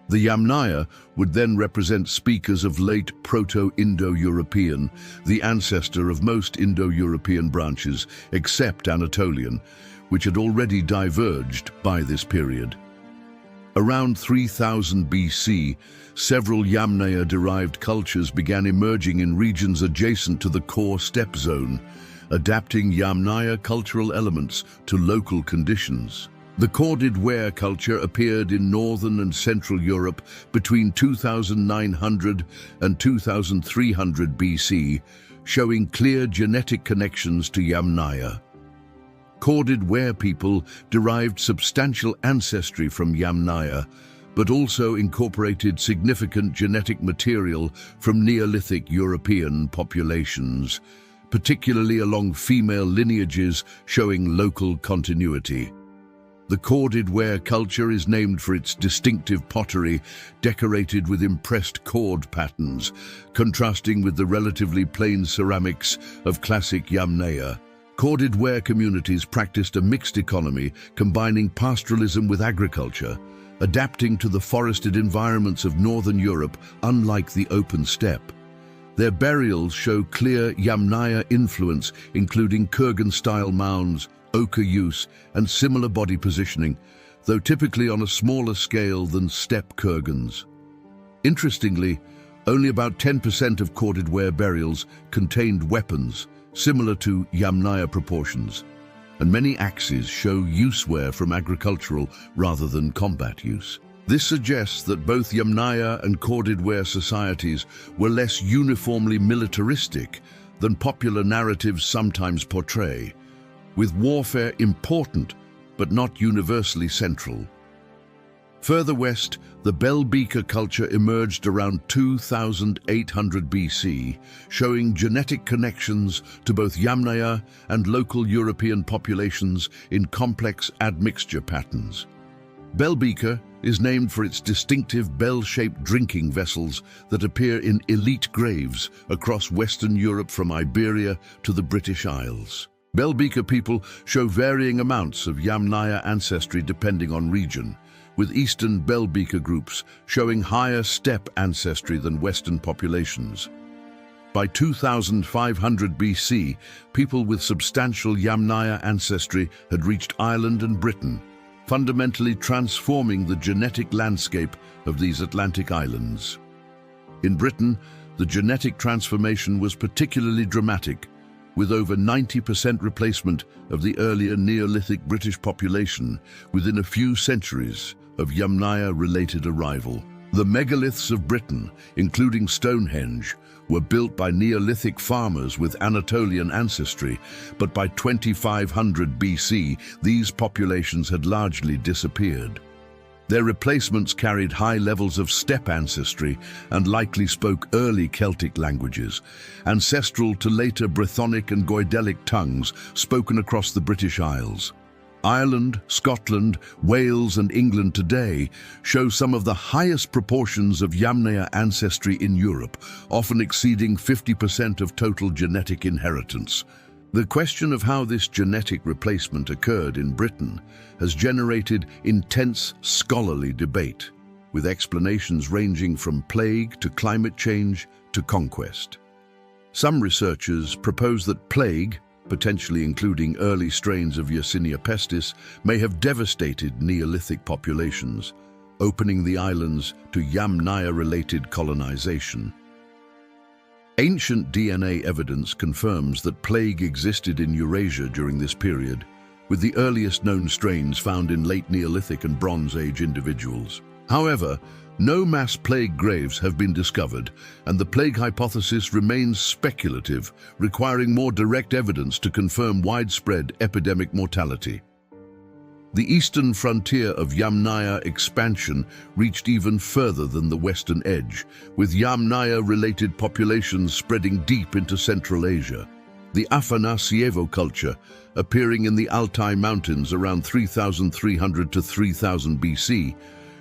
The Yamnaya would then represent speakers of late Proto-Indo-European, the ancestor of most Indo-European branches, except Anatolian, which had already diverged by this period. Around 3000 BC, several Yamnaya-derived cultures began emerging in regions adjacent to the core steppe zone, adapting Yamnaya cultural elements to local conditions. The corded ware culture appeared in northern and central Europe between 2900 and 2300 BC, showing clear genetic connections to Yamnaya. Corded ware people derived substantial ancestry from Yamnaya, but also incorporated significant genetic material from Neolithic European populations, particularly along female lineages showing local continuity. The corded ware culture is named for its distinctive pottery decorated with impressed cord patterns, contrasting with the relatively plain ceramics of classic Yamnaya. Corded ware communities practiced a mixed economy, combining pastoralism with agriculture, adapting to the forested environments of northern Europe, unlike the open steppe. Their burials show clear Yamnaya influence, including kurgan-style mounds, ochre use, and similar body positioning, though typically on a smaller scale than steppe kurgans. Interestingly, only about 10% of corded ware burials contained weapons, similar to Yamnaya proportions, and many axes show use wear from agricultural rather than combat use. This suggests that both Yamnaya and corded ware societies were less uniformly militaristic than popular narratives sometimes portray, with warfare important but not universally central. Further west, the Belbeka culture emerged around 2800 BC, showing genetic connections to both Yamnaya and local European populations in complex admixture patterns. Belbeka is named for its distinctive bell-shaped drinking vessels that appear in elite graves across Western Europe from Iberia to the British Isles. Belbeka people show varying amounts of Yamnaya ancestry depending on region, with Eastern Belbeka groups showing higher steppe ancestry than Western populations. By 2500 BC, people with substantial Yamnaya ancestry had reached Ireland and Britain, fundamentally transforming the genetic landscape of these Atlantic islands. In Britain, the genetic transformation was particularly dramatic, with over 90% replacement of the earlier Neolithic British population within a few centuries of Yamnaya-related arrival. The megaliths of Britain, including Stonehenge, were built by Neolithic farmers with Anatolian ancestry, but by 2500 BC, these populations had largely disappeared. Their replacements carried high levels of steppe ancestry and likely spoke early Celtic languages, ancestral to later Brythonic and Goidelic tongues spoken across the British Isles. Ireland, Scotland, Wales and England today show some of the highest proportions of Yamnaya ancestry in Europe, often exceeding 50% of total genetic inheritance. The question of how this genetic replacement occurred in Britain has generated intense scholarly debate, with explanations ranging from plague to climate change to conquest. Some researchers propose that plague, potentially including early strains of Yersinia pestis, may have devastated Neolithic populations, opening the islands to Yamnaya-related colonization. Ancient DNA evidence confirms that plague existed in Eurasia during this period, with the earliest known strains found in late Neolithic and Bronze Age individuals. However, no mass plague graves have been discovered, and the plague hypothesis remains speculative, requiring more direct evidence to confirm widespread epidemic mortality. The eastern frontier of Yamnaya expansion reached even further than the western edge, with Yamnaya-related populations spreading deep into Central Asia. The Afanasyevo culture, appearing in the Altai Mountains around 3,300 to 3000 BC,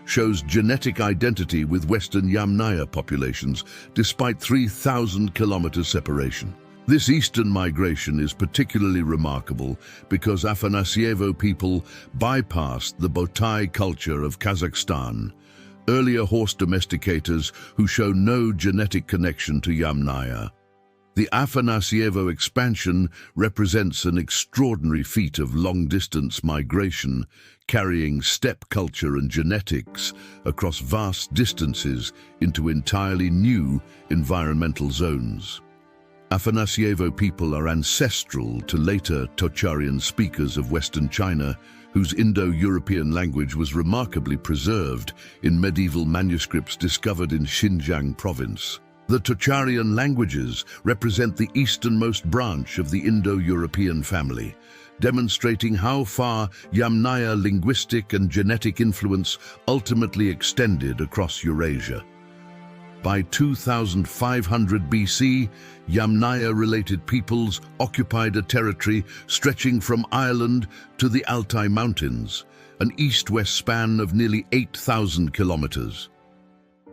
shows genetic identity with Western Yamnaya populations, despite 3,000 kilometers separation. This eastern migration is particularly remarkable because Afanasyevo people bypassed the Botai culture of Kazakhstan, earlier horse domesticators who show no genetic connection to Yamnaya. The Afanasyevo expansion represents an extraordinary feat of long-distance migration, carrying steppe culture and genetics across vast distances into entirely new environmental zones. Afanasyevo people are ancestral to later Tocharian speakers of Western China, whose Indo-European language was remarkably preserved in medieval manuscripts discovered in Xinjiang province. The Tocharian languages represent the easternmost branch of the Indo-European family, demonstrating how far Yamnaya linguistic and genetic influence ultimately extended across Eurasia. By 2500 BC, Yamnaya-related peoples occupied a territory stretching from Ireland to the Altai Mountains, an east-west span of nearly 8,000 kilometers.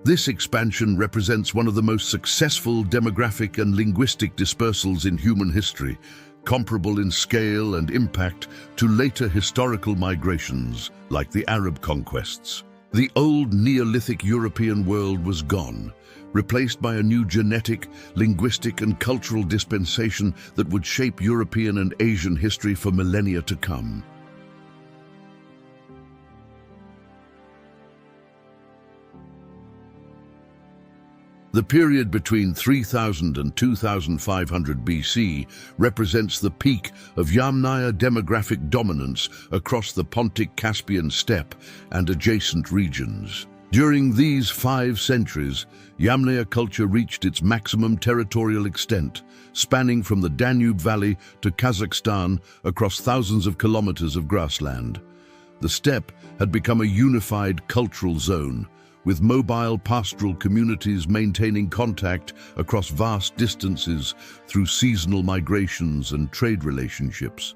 This expansion represents one of the most successful demographic and linguistic dispersals in human history, comparable in scale and impact to later historical migrations like the Arab conquests. The old Neolithic European world was gone, replaced by a new genetic, linguistic, and cultural dispensation that would shape European and Asian history for millennia to come. The period between 3000 and 2500 BC represents the peak of Yamnaya demographic dominance across the Pontic-Caspian steppe and adjacent regions. During these 5 centuries, Yamnaya culture reached its maximum territorial extent, spanning from the Danube Valley to Kazakhstan across thousands of kilometers of grassland. The steppe had become a unified cultural zone, with mobile pastoral communities maintaining contact across vast distances through seasonal migrations and trade relationships.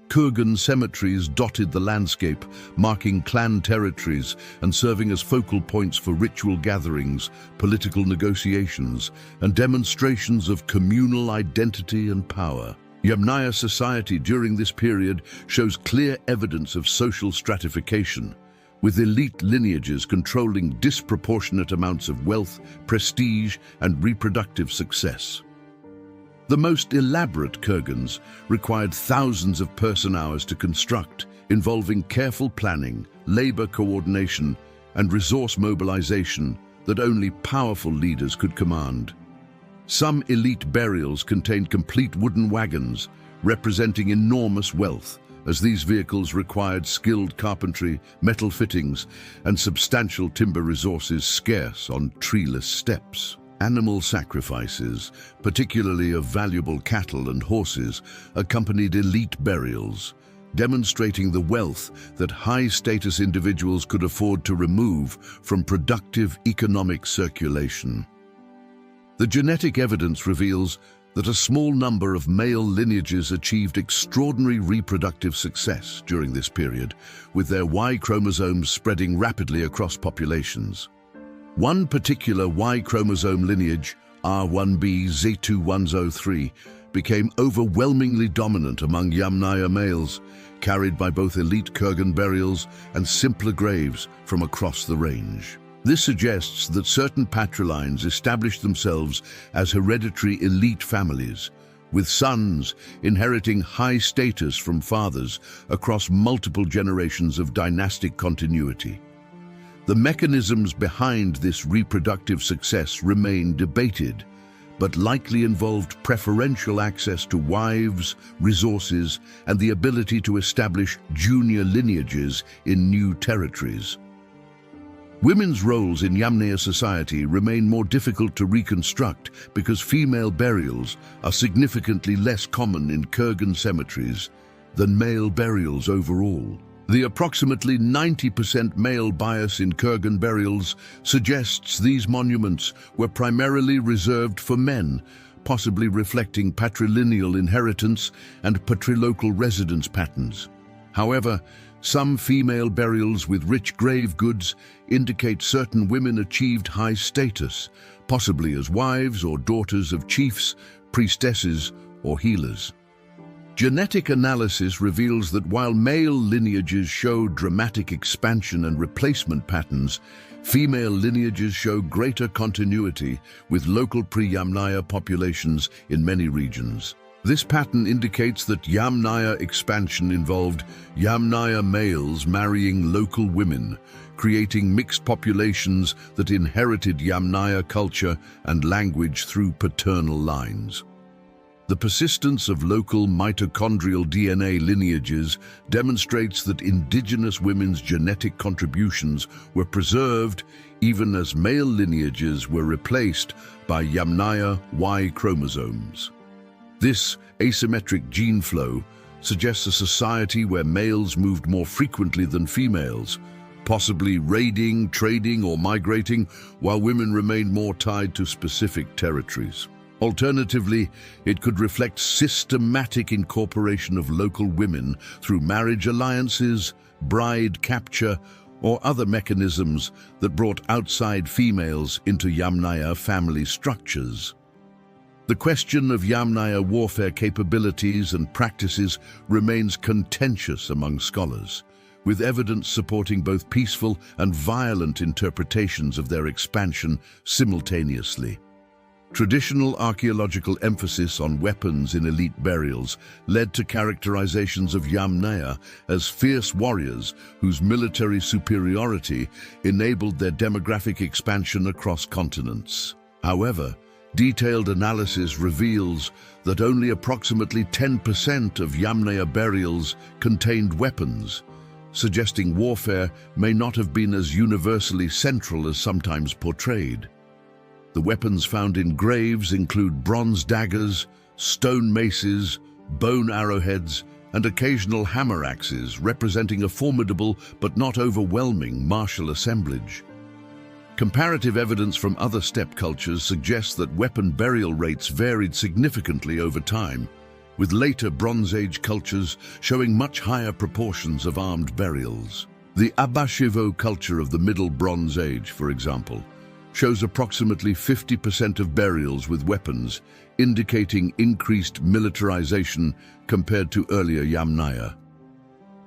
Kurgan cemeteries dotted the landscape, marking clan territories and serving as focal points for ritual gatherings, political negotiations, and demonstrations of communal identity and power. Yamnaya society during this period shows clear evidence of social stratification, with elite lineages controlling disproportionate amounts of wealth, prestige, and reproductive success. The most elaborate kurgans required thousands of person-hours to construct, involving careful planning, labor coordination, and resource mobilization that only powerful leaders could command. Some elite burials contained complete wooden wagons, representing enormous wealth, as these vehicles required skilled carpentry, metal fittings, and substantial timber resources scarce on treeless steppes. Animal sacrifices, particularly of valuable cattle and horses, accompanied elite burials, demonstrating the wealth that high-status individuals could afford to remove from productive economic circulation. The genetic evidence reveals that a small number of male lineages achieved extraordinary reproductive success during this period, with their Y chromosomes spreading rapidly across populations. One particular Y chromosome lineage, R1b Z2103, became overwhelmingly dominant among Yamnaya males, carried by both elite kurgan burials and simpler graves from across the range. This suggests that certain patrilines established themselves as hereditary elite families, with sons inheriting high status from fathers across multiple generations of dynastic continuity. The mechanisms behind this reproductive success remain debated, but likely involved preferential access to wives, resources, and the ability to establish junior lineages in new territories. Women's roles in Yamnaya society remain more difficult to reconstruct because female burials are significantly less common in kurgan cemeteries than male burials overall. The approximately 90% male bias in kurgan burials suggests these monuments were primarily reserved for men, possibly reflecting patrilineal inheritance and patrilocal residence patterns. However, some female burials with rich grave goods indicate certain women achieved high status, possibly as wives or daughters of chiefs, priestesses, or healers. Genetic analysis reveals that while male lineages show dramatic expansion and replacement patterns, female lineages show greater continuity with local pre-Yamnaya populations in many regions. This pattern indicates that Yamnaya expansion involved Yamnaya males marrying local women, creating mixed populations that inherited Yamnaya culture and language through paternal lines. The persistence of local mitochondrial DNA lineages demonstrates that indigenous women's genetic contributions were preserved even as male lineages were replaced by Yamnaya Y chromosomes. This asymmetric gene flow suggests a society where males moved more frequently than females, possibly raiding, trading, or migrating, while women remained more tied to specific territories. Alternatively, it could reflect systematic incorporation of local women through marriage alliances, bride capture, or other mechanisms that brought outside females into Yamnaya family structures. The question of Yamnaya warfare capabilities and practices remains contentious among scholars, with evidence supporting both peaceful and violent interpretations of their expansion simultaneously. Traditional archaeological emphasis on weapons in elite burials led to characterizations of Yamnaya as fierce warriors whose military superiority enabled their demographic expansion across continents. However, detailed analysis reveals that only approximately 10% of Yamnaya burials contained weapons, suggesting warfare may not have been as universally central as sometimes portrayed. The weapons found in graves include bronze daggers, stone maces, bone arrowheads, and occasional hammer axes, representing a formidable but not overwhelming martial assemblage. Comparative evidence from other steppe cultures suggests that weapon burial rates varied significantly over time, with later Bronze Age cultures showing much higher proportions of armed burials. The Abashivo culture of the Middle Bronze Age, for example, shows approximately 50% of burials with weapons, indicating increased militarization compared to earlier Yamnaya.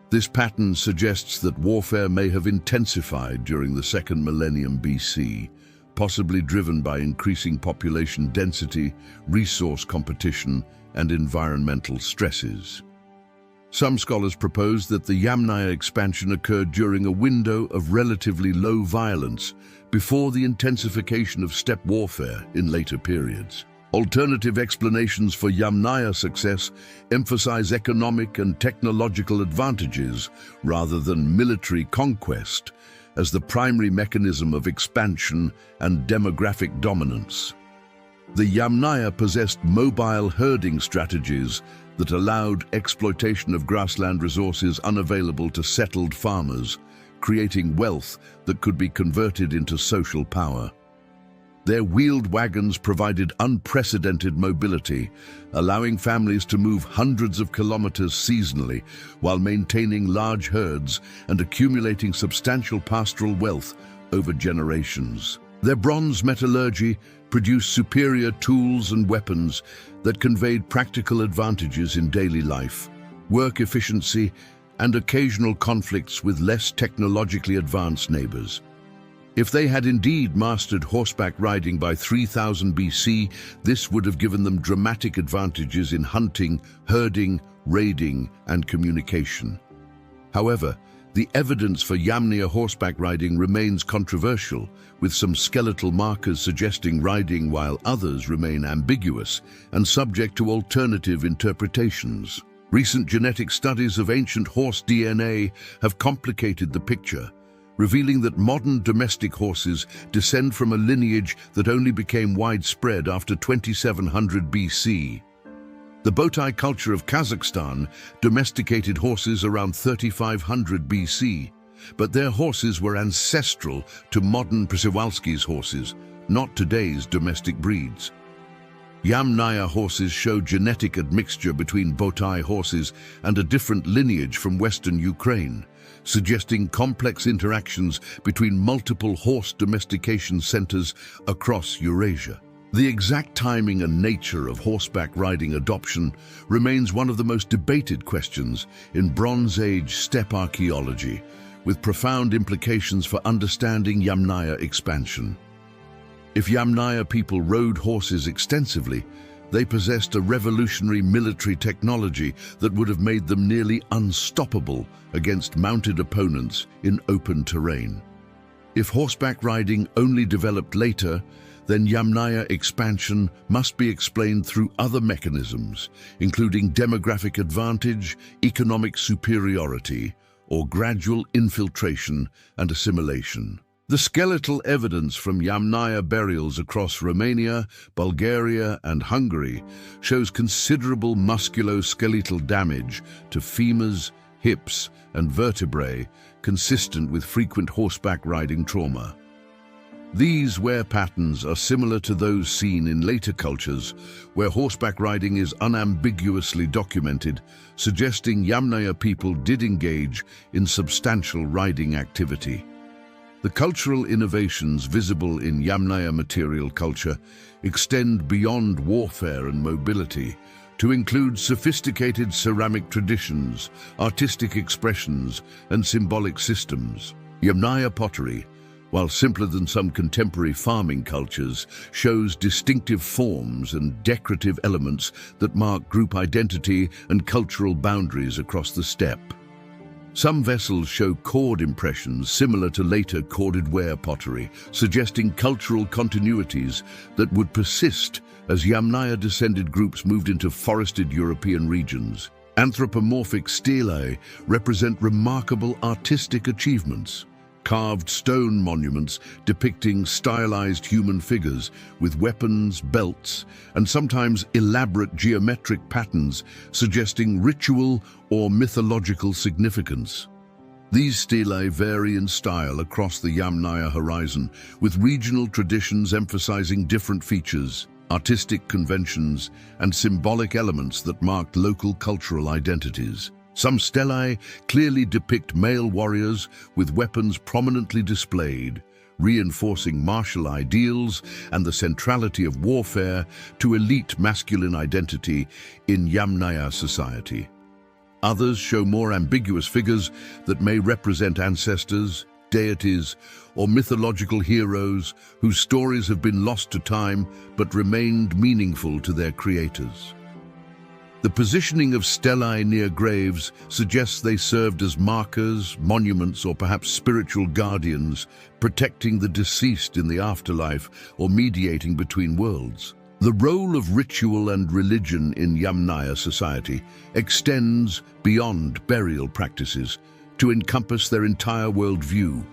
This pattern suggests that warfare may have intensified during the second millennium BC, possibly driven by increasing population density, resource competition, and environmental stresses. Some scholars propose that the Yamnaya expansion occurred during a window of relatively low violence before the intensification of steppe warfare in later periods. Alternative explanations for Yamnaya success emphasize economic and technological advantages rather than military conquest as the primary mechanism of expansion and demographic dominance. The Yamnaya possessed mobile herding strategies that allowed exploitation of grassland resources unavailable to settled farmers, creating wealth that could be converted into social power. Their wheeled wagons provided unprecedented mobility, allowing families to move hundreds of kilometers seasonally while maintaining large herds and accumulating substantial pastoral wealth over generations. Their bronze metallurgy produced superior tools and weapons that conveyed practical advantages in daily life, work efficiency, and occasional conflicts with less technologically advanced neighbors. If they had indeed mastered horseback riding by 3000 BC, this would have given them dramatic advantages in hunting, herding, raiding, and communication. However, the evidence for Yamnaya horseback riding remains controversial, with some skeletal markers suggesting riding while others remain ambiguous and subject to alternative interpretations. Recent genetic studies of ancient horse DNA have complicated the picture, revealing that modern domestic horses descend from a lineage that only became widespread after 2700 BC. The Botai culture of Kazakhstan domesticated horses around 3500 BC, but their horses were ancestral to modern Przewalski's horses, not today's domestic breeds. Yamnaya horses show genetic admixture between Botai horses and a different lineage from Western Ukraine, suggesting complex interactions between multiple horse domestication centers across Eurasia. The exact timing and nature of horseback riding adoption remains one of the most debated questions in Bronze Age steppe archaeology, with profound implications for understanding Yamnaya expansion. If Yamnaya people rode horses extensively, they possessed a revolutionary military technology that would have made them nearly unstoppable against mounted opponents in open terrain. If horseback riding only developed later, then Yamnaya expansion must be explained through other mechanisms, including demographic advantage, economic superiority, or gradual infiltration and assimilation. The skeletal evidence from Yamnaya burials across Romania, Bulgaria, and Hungary shows considerable musculoskeletal damage to femurs, hips, and vertebrae, consistent with frequent horseback riding trauma. These wear patterns are similar to those seen in later cultures, where horseback riding is unambiguously documented, suggesting Yamnaya people did engage in substantial riding activity. The cultural innovations visible in Yamnaya material culture extend beyond warfare and mobility to include sophisticated ceramic traditions, artistic expressions, and symbolic systems. Yamnaya pottery, while simpler than some contemporary farming cultures, shows distinctive forms and decorative elements that mark group identity and cultural boundaries across the steppe. Some vessels show cord impressions similar to later corded ware pottery, suggesting cultural continuities that would persist as Yamnaya-descended groups moved into forested European regions. Anthropomorphic stelae represent remarkable artistic achievements. Carved stone monuments depicting stylized human figures with weapons, belts, and sometimes elaborate geometric patterns suggesting ritual or mythological significance. These stelae vary in style across the Yamnaya horizon, with regional traditions emphasizing different features, artistic conventions, and symbolic elements that marked local cultural identities. Some stelae clearly depict male warriors with weapons prominently displayed, reinforcing martial ideals and the centrality of warfare to elite masculine identity in Yamnaya society. Others show more ambiguous figures that may represent ancestors, deities, or mythological heroes whose stories have been lost to time but remained meaningful to their creators. The positioning of stelae near graves suggests they served as markers, monuments, or perhaps spiritual guardians, protecting the deceased in the afterlife or mediating between worlds. The role of ritual and religion in Yamnaya society extends beyond burial practices to encompass their entire worldview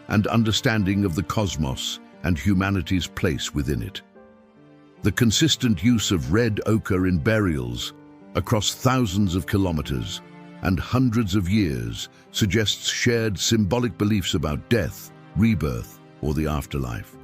and understanding of the cosmos and humanity's place within it. The consistent use of red ochre in burials across thousands of kilometers and hundreds of years suggests shared symbolic beliefs about death, rebirth, or the afterlife.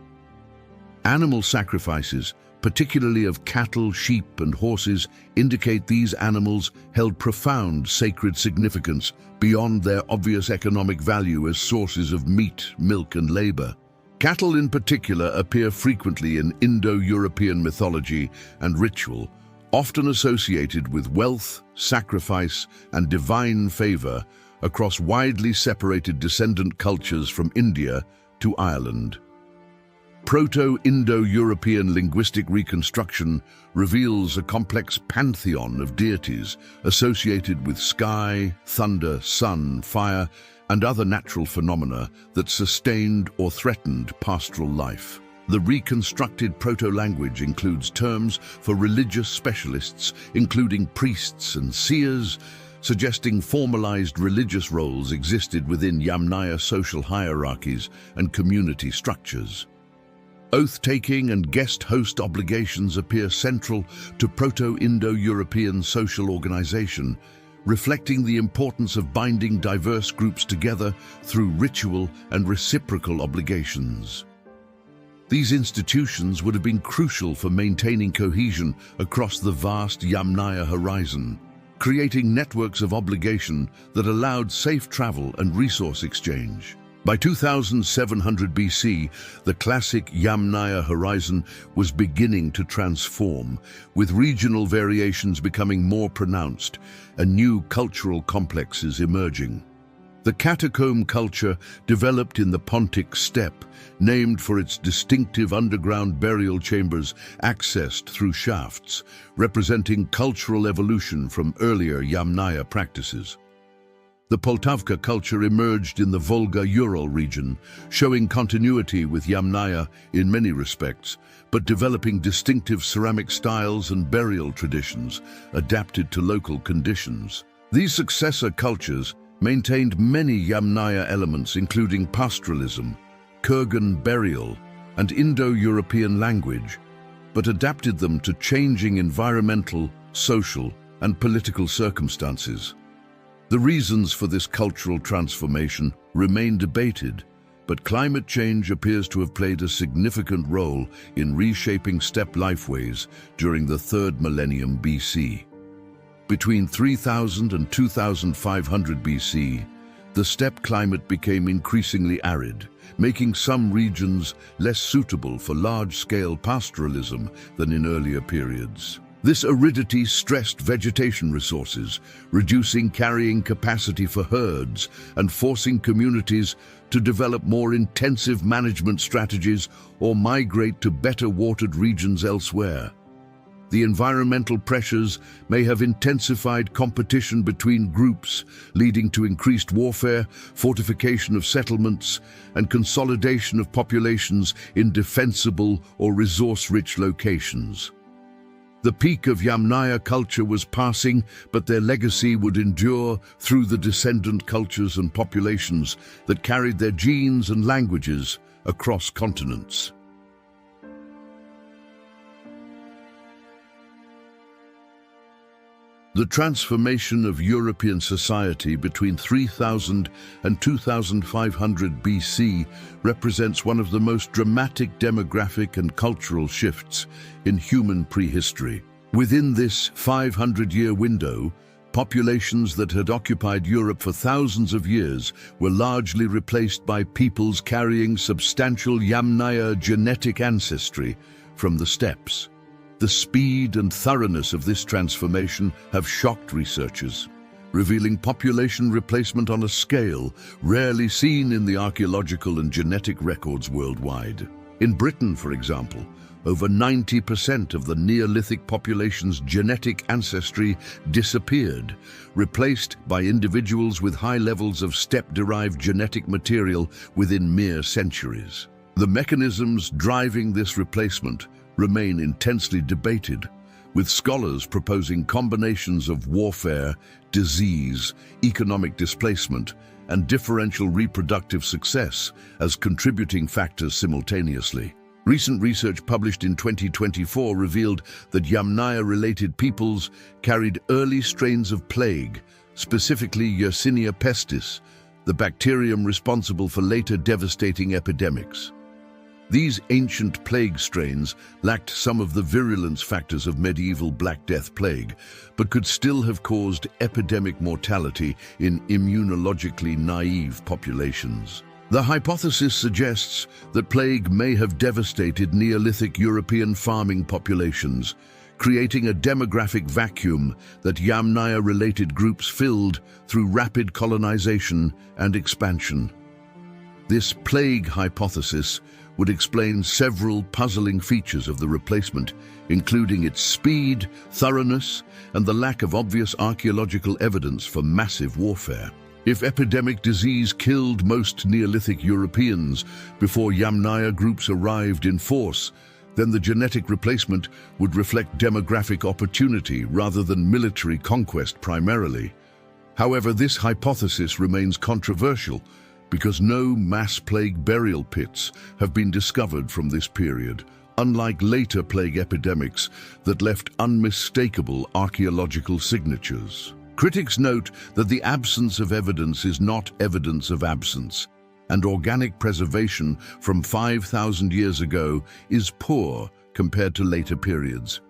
Animal sacrifices, particularly of cattle, sheep, and horses, indicate these animals held profound sacred significance beyond their obvious economic value as sources of meat, milk, and labor. Cattle in particular appear frequently in Indo-European mythology and ritual, often associated with wealth, sacrifice, and divine favor across widely separated descendant cultures from India to Ireland. Proto-Indo-European linguistic reconstruction reveals a complex pantheon of deities associated with sky, thunder, sun, fire, and other natural phenomena that sustained or threatened pastoral life. The reconstructed proto-language includes terms for religious specialists, including priests and seers, suggesting formalized religious roles existed within Yamnaya social hierarchies and community structures. Oath-taking and guest-host obligations appear central to Proto-Indo-European social organization, reflecting the importance of binding diverse groups together through ritual and reciprocal obligations. These institutions would have been crucial for maintaining cohesion across the vast Yamnaya horizon, creating networks of obligation that allowed safe travel and resource exchange. By 2700 BC, the classic Yamnaya horizon was beginning to transform, with regional variations becoming more pronounced and new cultural complexes emerging. The catacomb culture developed in the Pontic steppe, named for its distinctive underground burial chambers accessed through shafts, representing cultural evolution from earlier Yamnaya practices. The Poltavka culture emerged in the Volga-Ural region, showing continuity with Yamnaya in many respects, but developing distinctive ceramic styles and burial traditions adapted to local conditions. These successor cultures maintained many Yamnaya elements including pastoralism, kurgan burial, and Indo-European language, but adapted them to changing environmental, social, and political circumstances. The reasons for this cultural transformation remain debated, but climate change appears to have played a significant role in reshaping steppe lifeways during the 3rd millennium BC. Between 3000 and 2500 BC, the steppe climate became increasingly arid, making some regions less suitable for large-scale pastoralism than in earlier periods. This aridity stressed vegetation resources, reducing carrying capacity for herds and forcing communities to develop more intensive management strategies or migrate to better watered regions elsewhere. The environmental pressures may have intensified competition between groups, leading to increased warfare, fortification of settlements, and consolidation of populations in defensible or resource-rich locations. The peak of Yamnaya culture was passing, but their legacy would endure through the descendant cultures and populations that carried their genes and languages across continents. The transformation of European society between 3000 and 2500 BC represents one of the most dramatic demographic and cultural shifts in human prehistory. Within this 500-year window, populations that had occupied Europe for thousands of years were largely replaced by peoples carrying substantial Yamnaya genetic ancestry from the steppes. The speed and thoroughness of this transformation have shocked researchers, revealing population replacement on a scale rarely seen in the archaeological and genetic records worldwide. In Britain, for example, over 90% of the Neolithic population's genetic ancestry disappeared, replaced by individuals with high levels of steppe-derived genetic material within mere centuries. The mechanisms driving this replacement remain intensely debated, with scholars proposing combinations of warfare, disease, economic displacement, and differential reproductive success as contributing factors simultaneously. Recent research published in 2024 revealed that Yamnaya-related peoples carried early strains of plague, specifically Yersinia pestis, the bacterium responsible for later devastating epidemics. These ancient plague strains lacked some of the virulence factors of medieval Black Death plague, but could still have caused epidemic mortality in immunologically naive populations. The hypothesis suggests that plague may have devastated Neolithic European farming populations, creating a demographic vacuum that Yamnaya-related groups filled through rapid colonization and expansion. This plague hypothesis would explain several puzzling features of the replacement, including its speed, thoroughness, and the lack of obvious archaeological evidence for massive warfare. If epidemic disease killed most Neolithic Europeans before Yamnaya groups arrived in force, then the genetic replacement would reflect demographic opportunity rather than military conquest primarily. However, this hypothesis remains controversial because no mass plague burial pits have been discovered from this period, unlike later plague epidemics that left unmistakable archaeological signatures. Critics note that the absence of evidence is not evidence of absence, and organic preservation from 5,000 years ago is poor compared to later periods.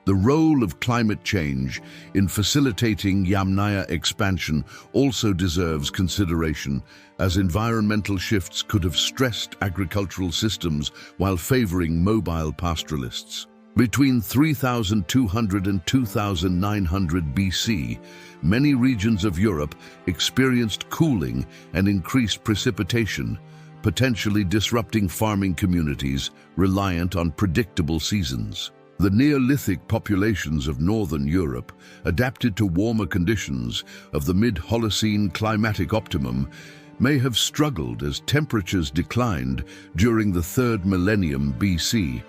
The role of climate change in facilitating Yamnaya expansion also deserves consideration, as environmental shifts could have stressed agricultural systems while favoring mobile pastoralists. Between 3,200 and 2,900 BC, many regions of Europe experienced cooling and increased precipitation, potentially disrupting farming communities reliant on predictable seasons. The Neolithic populations of northern Europe adapted to warmer conditions of the mid-Holocene climatic optimum may have struggled as temperatures declined during the 3rd millennium BC.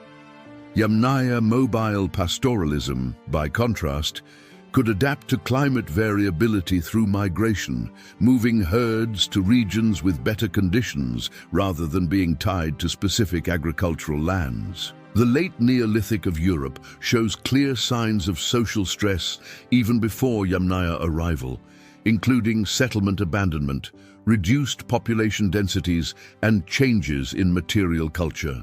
Yamnaya mobile pastoralism, by contrast, could adapt to climate variability through migration, moving herds to regions with better conditions rather than being tied to specific agricultural lands. The late Neolithic of Europe shows clear signs of social stress even before Yamnaya arrival, including settlement abandonment, reduced population densities, and changes in material culture.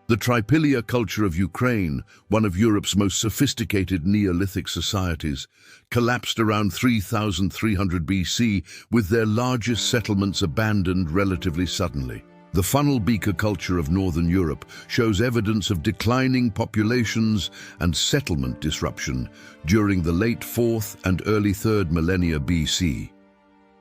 The Tripilia culture of Ukraine, one of Europe's most sophisticated Neolithic societies, collapsed around 3,300 BC, with their largest settlements abandoned relatively suddenly. The funnel beaker culture of northern Europe shows evidence of declining populations and settlement disruption during the late 4th and early 3rd millennia BC.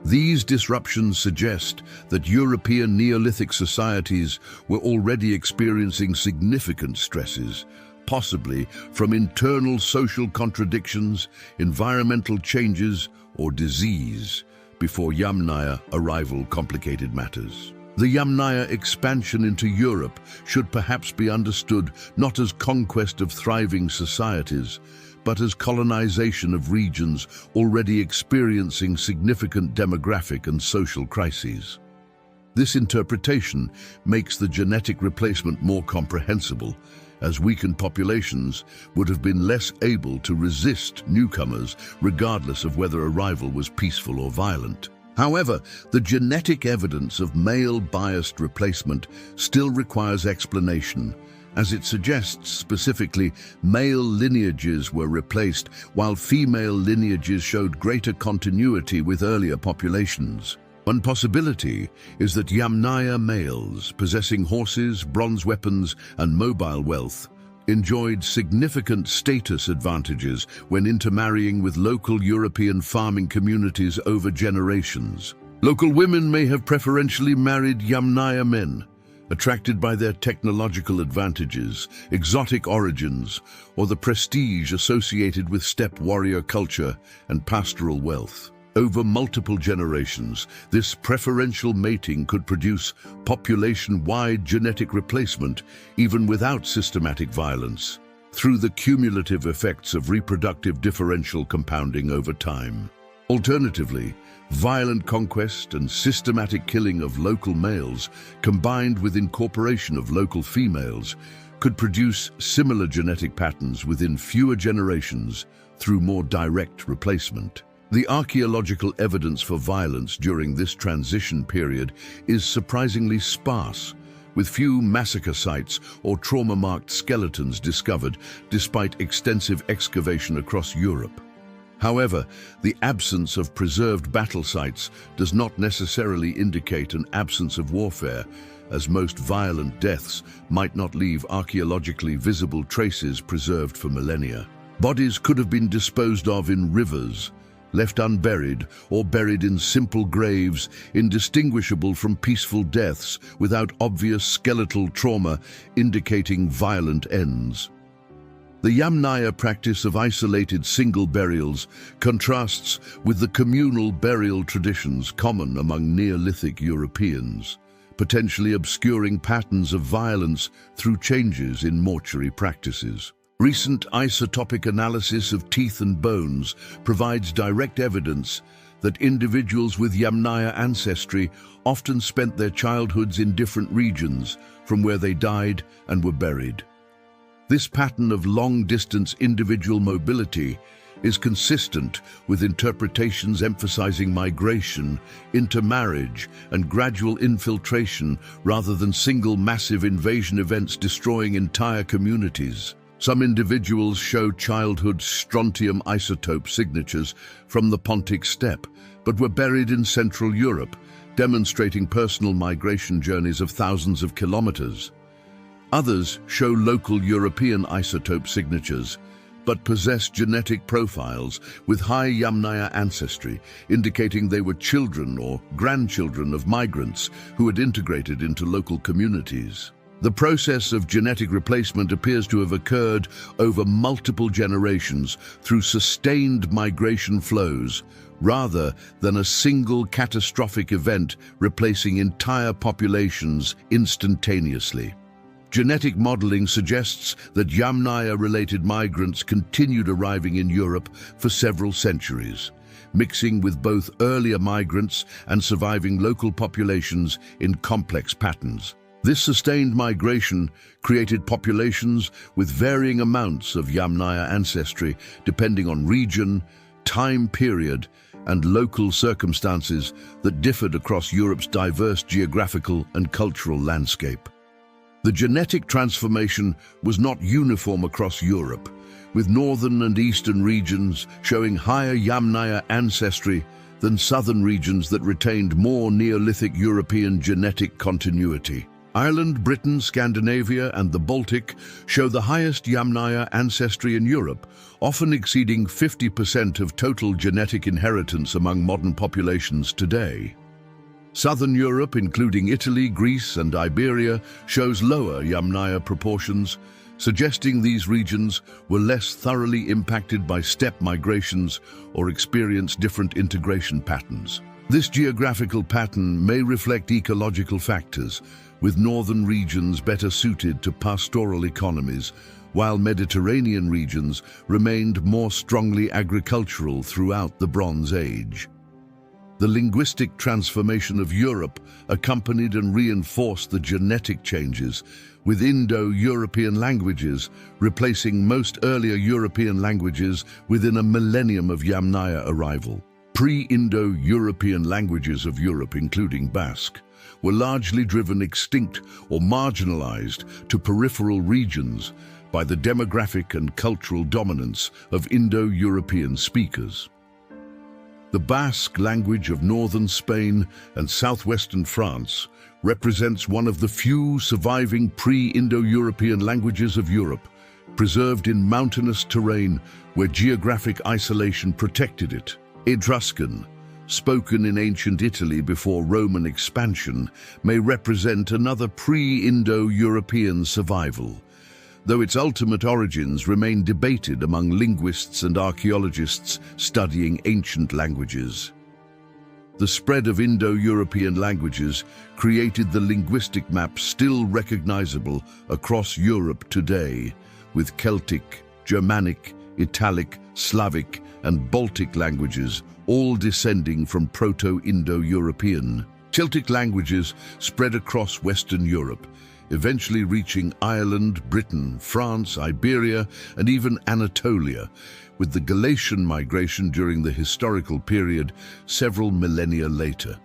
These disruptions suggest that European Neolithic societies were already experiencing significant stresses, possibly from internal social contradictions, environmental changes, or disease, before Yamnaya arrival complicated matters. The Yamnaya expansion into Europe should perhaps be understood not as conquest of thriving societies, but as colonization of regions already experiencing significant demographic and social crises. This interpretation makes the genetic replacement more comprehensible, as weakened populations would have been less able to resist newcomers regardless of whether arrival was peaceful or violent. However, the genetic evidence of male-biased replacement still requires explanation, as it suggests specifically male lineages were replaced while female lineages showed greater continuity with earlier populations. One possibility is that Yamnaya males, possessing horses, bronze weapons, and mobile wealth, enjoyed significant status advantages when intermarrying with local European farming communities over generations. Local women may have preferentially married Yamnaya men, attracted by their technological advantages, exotic origins, or the prestige associated with steppe warrior culture and pastoral wealth. Over multiple generations, this preferential mating could produce population-wide genetic replacement even without systematic violence, through the cumulative effects of reproductive differential compounding over time. Alternatively, violent conquest and systematic killing of local males, combined with incorporation of local females, could produce similar genetic patterns within fewer generations through more direct replacement. The archaeological evidence for violence during this transition period is surprisingly sparse, with few massacre sites or trauma-marked skeletons discovered despite extensive excavation across Europe. However, the absence of preserved battle sites does not necessarily indicate an absence of warfare, as most violent deaths might not leave archaeologically visible traces preserved for millennia. Bodies could have been disposed of in rivers, left unburied, or buried in simple graves indistinguishable from peaceful deaths without obvious skeletal trauma indicating violent ends. The Yamnaya practice of isolated single burials contrasts with the communal burial traditions common among Neolithic Europeans, potentially obscuring patterns of violence through changes in mortuary practices. Recent isotopic analysis of teeth and bones provides direct evidence that individuals with Yamnaya ancestry often spent their childhoods in different regions from where they died and were buried. This pattern of long-distance individual mobility is consistent with interpretations emphasizing migration, intermarriage, and gradual infiltration rather than single massive invasion events destroying entire communities. Some individuals show childhood strontium isotope signatures from the Pontic steppe, but were buried in Central Europe, demonstrating personal migration journeys of thousands of kilometers. Others show local European isotope signatures, but possess genetic profiles with high Yamnaya ancestry, indicating they were children or grandchildren of migrants who had integrated into local communities. The process of genetic replacement appears to have occurred over multiple generations through sustained migration flows, rather than a single catastrophic event replacing entire populations instantaneously. Genetic modeling suggests that Yamnaya-related migrants continued arriving in Europe for several centuries, mixing with both earlier migrants and surviving local populations in complex patterns. This sustained migration created populations with varying amounts of Yamnaya ancestry depending on region, time period, and local circumstances that differed across Europe's diverse geographical and cultural landscape. The genetic transformation was not uniform across Europe, with northern and eastern regions showing higher Yamnaya ancestry than southern regions that retained more Neolithic European genetic continuity. Ireland, Britain, Scandinavia, and the Baltic show the highest Yamnaya ancestry in Europe, often exceeding 50% of total genetic inheritance among modern populations today. Southern Europe, including Italy, Greece, and Iberia, shows lower Yamnaya proportions, suggesting these regions were less thoroughly impacted by steppe migrations or experienced different integration patterns. This geographical pattern may reflect ecological factors, with northern regions better suited to pastoral economies, while Mediterranean regions remained more strongly agricultural throughout the Bronze Age. The linguistic transformation of Europe accompanied and reinforced the genetic changes, with Indo-European languages replacing most earlier European languages within a millennium of Yamnaya arrival. Pre-Indo-European languages of Europe, including Basque, were largely driven extinct or marginalized to peripheral regions by the demographic and cultural dominance of Indo-European speakers. The Basque language of northern Spain and southwestern France represents one of the few surviving pre-Indo-European languages of Europe, preserved in mountainous terrain where geographic isolation protected it. Etruscan, spoken in ancient Italy before Roman expansion, may represent another pre-Indo-European survival, though its ultimate origins remain debated among linguists and archaeologists studying ancient languages. The spread of Indo-European languages created the linguistic map still recognizable across Europe today, with Celtic, Germanic, Italic, Slavic, and Baltic languages all descending from Proto-Indo-European. Celtic languages spread across Western Europe, eventually reaching Ireland, Britain, France, Iberia, and even Anatolia, with the Galatian migration during the historical period several millennia later.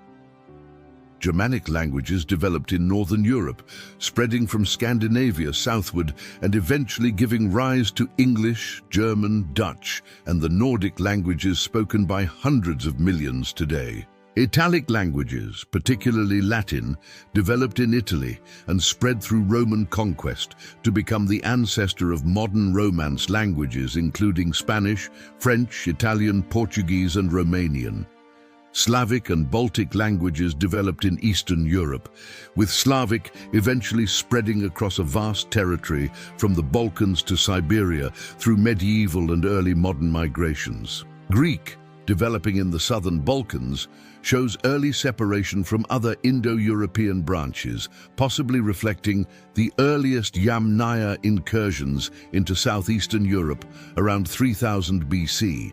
Germanic languages developed in northern Europe, spreading from Scandinavia southward and eventually giving rise to English, German, Dutch, and the Nordic languages spoken by hundreds of millions today. Italic languages, particularly Latin, developed in Italy and spread through Roman conquest to become the ancestor of modern Romance languages, including Spanish, French, Italian, Portuguese, and Romanian. Slavic and Baltic languages developed in Eastern Europe, with Slavic eventually spreading across a vast territory from the Balkans to Siberia through medieval and early modern migrations. Greek, developing in the southern Balkans, shows early separation from other Indo-European branches, possibly reflecting the earliest Yamnaya incursions into southeastern Europe around 3000 BC.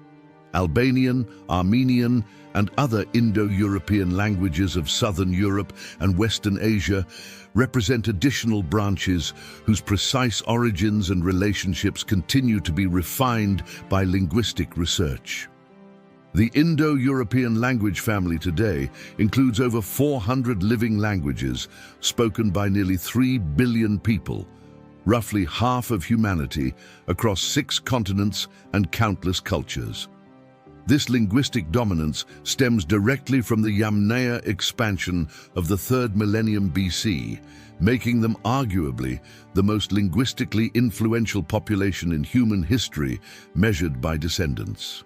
Albanian, Armenian, and other Indo-European languages of southern Europe and Western Asia represent additional branches whose precise origins and relationships continue to be refined by linguistic research. The Indo-European language family today includes over 400 living languages spoken by nearly 3 billion people, roughly half of humanity, across 6 continents and countless cultures. This linguistic dominance stems directly from the Yamnaya expansion of the 3rd millennium BC, making them arguably the most linguistically influential population in human history measured by descendants.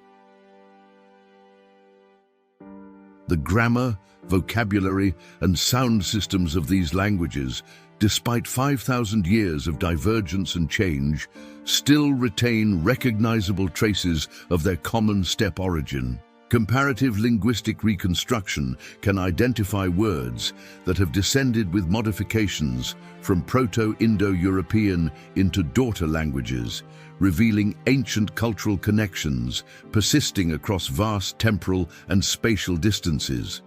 The grammar, vocabulary, and sound systems of these languages, despite 5,000 years of divergence and change, still retain recognizable traces of their common steppe origin. Comparative linguistic reconstruction can identify words that have descended with modifications from Proto-Indo-European into daughter languages, revealing ancient cultural connections persisting across vast temporal and spatial distances.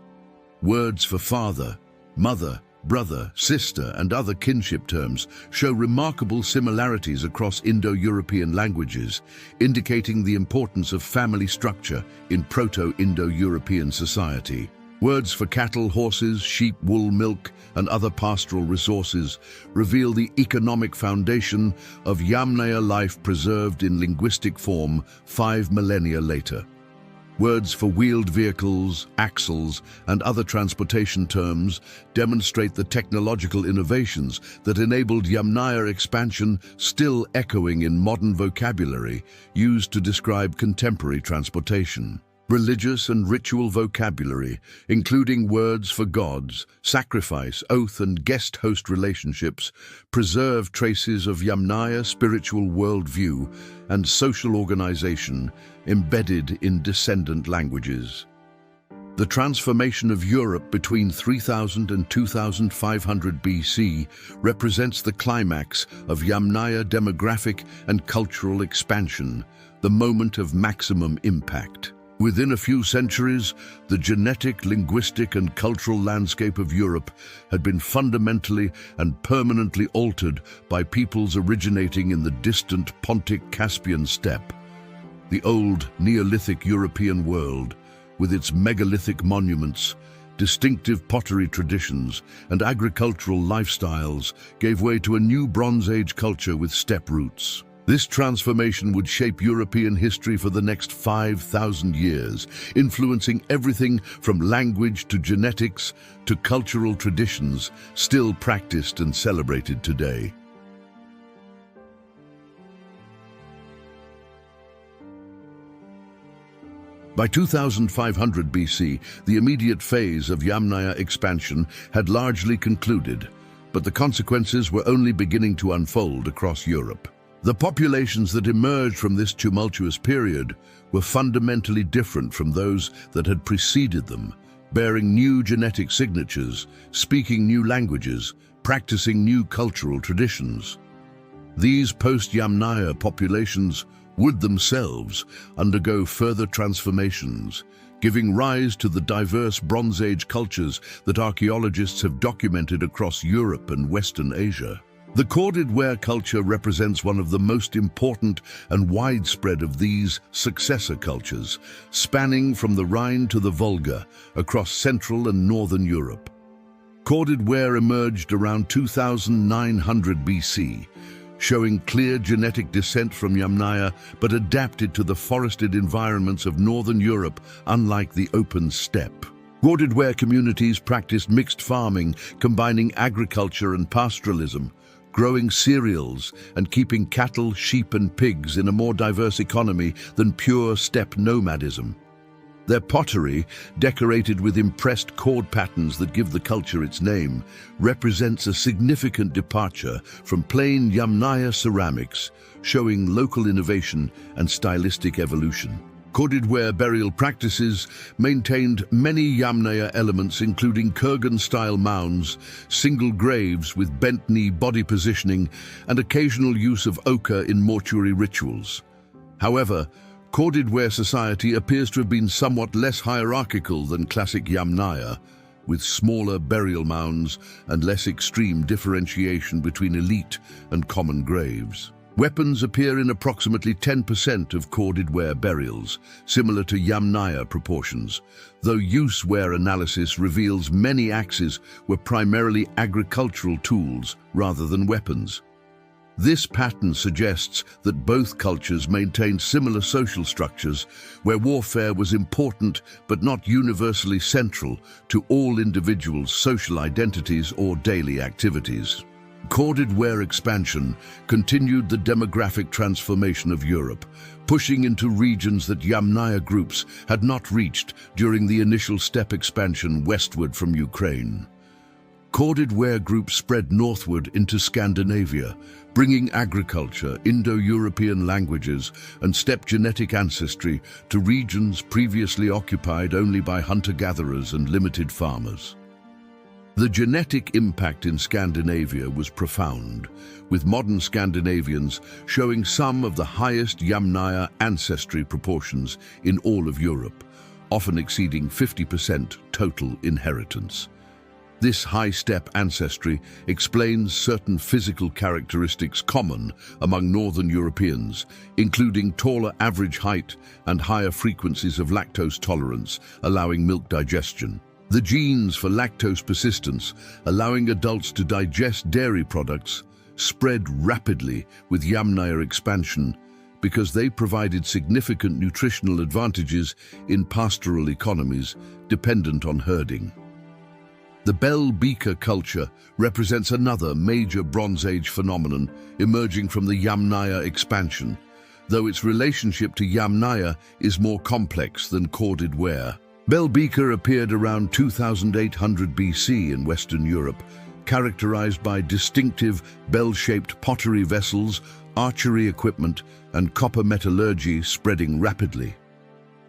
Words for father, mother, brother, sister, and other kinship terms show remarkable similarities across Indo-European languages, indicating the importance of family structure in Proto-Indo-European society. Words for cattle, horses, sheep, wool, milk, and other pastoral resources reveal the economic foundation of Yamnaya life preserved in linguistic form 5 millennia later. Words for wheeled vehicles, axles, and other transportation terms demonstrate the technological innovations that enabled Yamnaya expansion, still echoing in modern vocabulary used to describe contemporary transportation. Religious and ritual vocabulary, including words for gods, sacrifice, oath, and guest-host relationships, preserve traces of Yamnaya spiritual worldview and social organization embedded in descendant languages. The transformation of Europe between 3000 and 2500 BC represents the climax of Yamnaya demographic and cultural expansion, the moment of maximum impact. Within a few centuries, the genetic, linguistic, and cultural landscape of Europe had been fundamentally and permanently altered by peoples originating in the distant Pontic-Caspian steppe. The old Neolithic European world, with its megalithic monuments, distinctive pottery traditions, and agricultural lifestyles, gave way to a new Bronze Age culture with steppe roots. This transformation would shape European history for the next 5,000 years, influencing everything from language to genetics to cultural traditions still practiced and celebrated today. By 2500 BC, the immediate phase of Yamnaya expansion had largely concluded, but the consequences were only beginning to unfold across Europe. The populations that emerged from this tumultuous period were fundamentally different from those that had preceded them, bearing new genetic signatures, speaking new languages, practicing new cultural traditions. These post-Yamnaya populations would themselves undergo further transformations, giving rise to the diverse Bronze Age cultures that archaeologists have documented across Europe and Western Asia. The corded ware culture represents one of the most important and widespread of these successor cultures, spanning from the Rhine to the Volga across Central and Northern Europe. Corded ware emerged around 2900 BC, showing clear genetic descent from Yamnaya but adapted to the forested environments of northern Europe, unlike the open steppe. Corded ware communities practiced mixed farming, combining agriculture and pastoralism, growing cereals and keeping cattle, sheep and pigs in a more diverse economy than pure steppe nomadism. Their pottery, decorated with impressed cord patterns that give the culture its name, represents a significant departure from plain Yamnaya ceramics, showing local innovation and stylistic evolution. Corded ware burial practices maintained many Yamnaya elements, including kurgan-style mounds, single graves with bent-knee body positioning, and occasional use of ochre in mortuary rituals. However, corded ware society appears to have been somewhat less hierarchical than classic Yamnaya, with smaller burial mounds and less extreme differentiation between elite and common graves. Weapons appear in approximately 10% of corded ware burials, similar to Yamnaya proportions, though use ware analysis reveals many axes were primarily agricultural tools rather than weapons. This pattern suggests that both cultures maintained similar social structures, where warfare was important but not universally central to all individuals' social identities or daily activities. Corded ware expansion continued the demographic transformation of Europe, pushing into regions that Yamnaya groups had not reached during the initial steppe expansion westward from Ukraine. Corded ware groups spread northward into Scandinavia, bringing agriculture, Indo-European languages, and steppe genetic ancestry to regions previously occupied only by hunter-gatherers and limited farmers. The genetic impact in Scandinavia was profound, with modern Scandinavians showing some of the highest Yamnaya ancestry proportions in all of Europe, often exceeding 50% total inheritance. This high steppe ancestry explains certain physical characteristics common among northern Europeans, including taller average height and higher frequencies of lactose tolerance, allowing milk digestion. The genes for lactose persistence, allowing adults to digest dairy products, spread rapidly with Yamnaya expansion because they provided significant nutritional advantages in pastoral economies dependent on herding. The bell beaker culture represents another major Bronze Age phenomenon emerging from the Yamnaya expansion, though its relationship to Yamnaya is more complex than corded ware. Bell beaker appeared around 2800 BC in Western Europe, characterized by distinctive bell-shaped pottery vessels, archery equipment, and copper metallurgy spreading rapidly.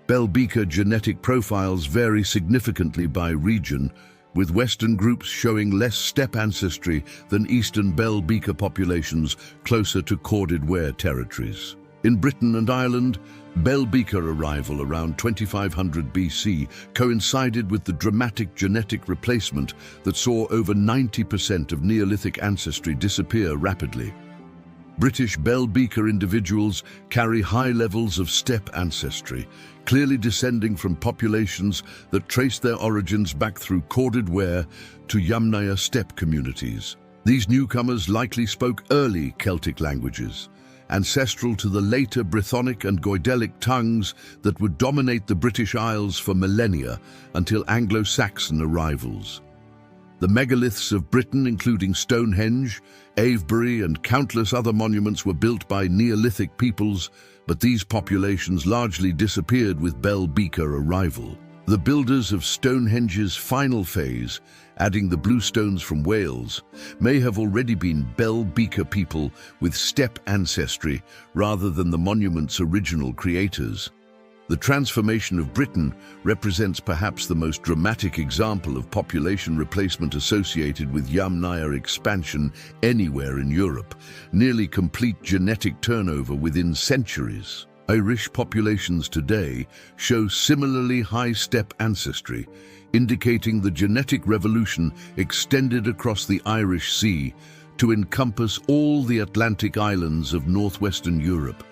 Bell beaker genetic profiles vary significantly by region, with Western groups showing less steppe ancestry than Eastern bell beaker populations closer to corded ware territories. In Britain and Ireland, bell beaker arrival around 2500 BC coincided with the dramatic genetic replacement that saw over 90% of Neolithic ancestry disappear rapidly. British bell beaker individuals carry high levels of steppe ancestry, clearly descending from populations that trace their origins back through corded ware to Yamnaya steppe communities. These newcomers likely spoke early Celtic languages, ancestral to the later Brythonic and Goidelic tongues that would dominate the British Isles for millennia until Anglo-Saxon arrivals. The megaliths of Britain, including Stonehenge, Avebury, and countless other monuments, were built by Neolithic peoples, but these populations largely disappeared with bell beaker arrival. The builders of Stonehenge's final phase, adding the bluestones from Wales, may have already been bell beaker people with steppe ancestry rather than the monument's original creators. The transformation of Britain represents perhaps the most dramatic example of population replacement associated with Yamnaya expansion anywhere in Europe, nearly complete genetic turnover within centuries. Irish populations today show similarly high steppe ancestry, indicating the genetic revolution extended across the Irish Sea to encompass all the Atlantic islands of northwestern Europe.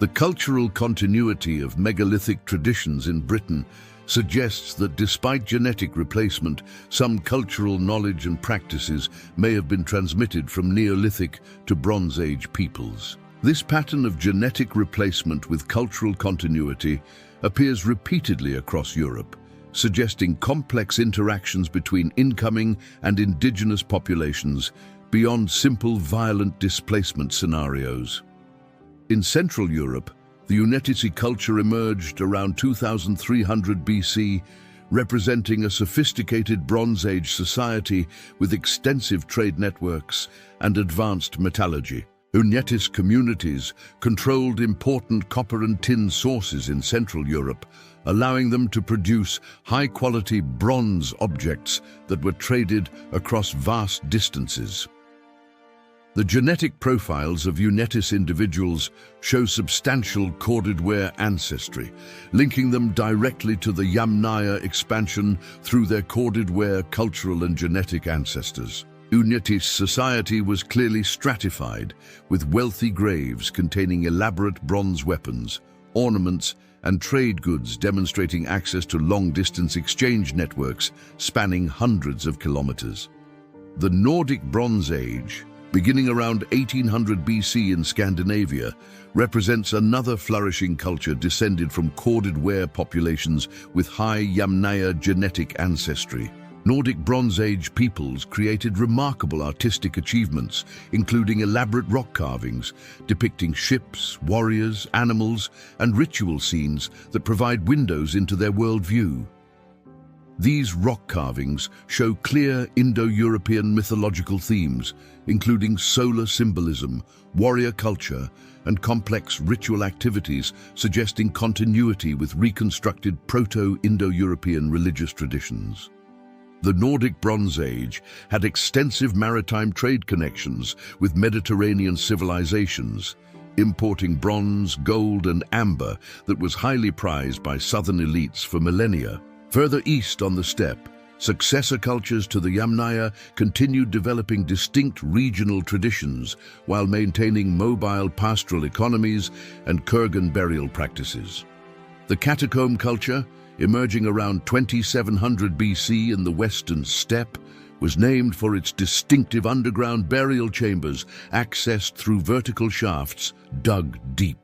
The cultural continuity of megalithic traditions in Britain suggests that despite genetic replacement, some cultural knowledge and practices may have been transmitted from Neolithic to Bronze Age peoples. This pattern of genetic replacement with cultural continuity appears repeatedly across Europe, suggesting complex interactions between incoming and indigenous populations beyond simple violent displacement scenarios. In Central Europe, the Unetici culture emerged around 2300 BC, representing a sophisticated Bronze Age society with extensive trade networks and advanced metallurgy. Unetis communities controlled important copper and tin sources in Central Europe, allowing them to produce high-quality bronze objects that were traded across vast distances. The genetic profiles of Unetis individuals show substantial corded-ware ancestry, linking them directly to the Yamnaya expansion through their corded-ware cultural and genetic ancestors. Unetis society was clearly stratified, with wealthy graves containing elaborate bronze weapons, ornaments, and trade goods demonstrating access to long-distance exchange networks spanning hundreds of kilometers. The Nordic Bronze Age, beginning around 1800 BC in Scandinavia, represents another flourishing culture descended from corded-ware populations with high Yamnaya genetic ancestry. Nordic Bronze Age peoples created remarkable artistic achievements, including elaborate rock carvings depicting ships, warriors, animals, and ritual scenes that provide windows into their worldview. These rock carvings show clear Indo-European mythological themes, including solar symbolism, warrior culture, and complex ritual activities, suggesting continuity with reconstructed Proto-Indo-European religious traditions. The Nordic Bronze Age had extensive maritime trade connections with Mediterranean civilizations, importing bronze, gold, and amber that was highly prized by southern elites for millennia. Further east on the steppe, successor cultures to the Yamnaya continued developing distinct regional traditions while maintaining mobile pastoral economies and kurgan burial practices. The catacomb culture, emerging around 2700 BC in the western steppe, was named for its distinctive underground burial chambers accessed through vertical shafts dug deep.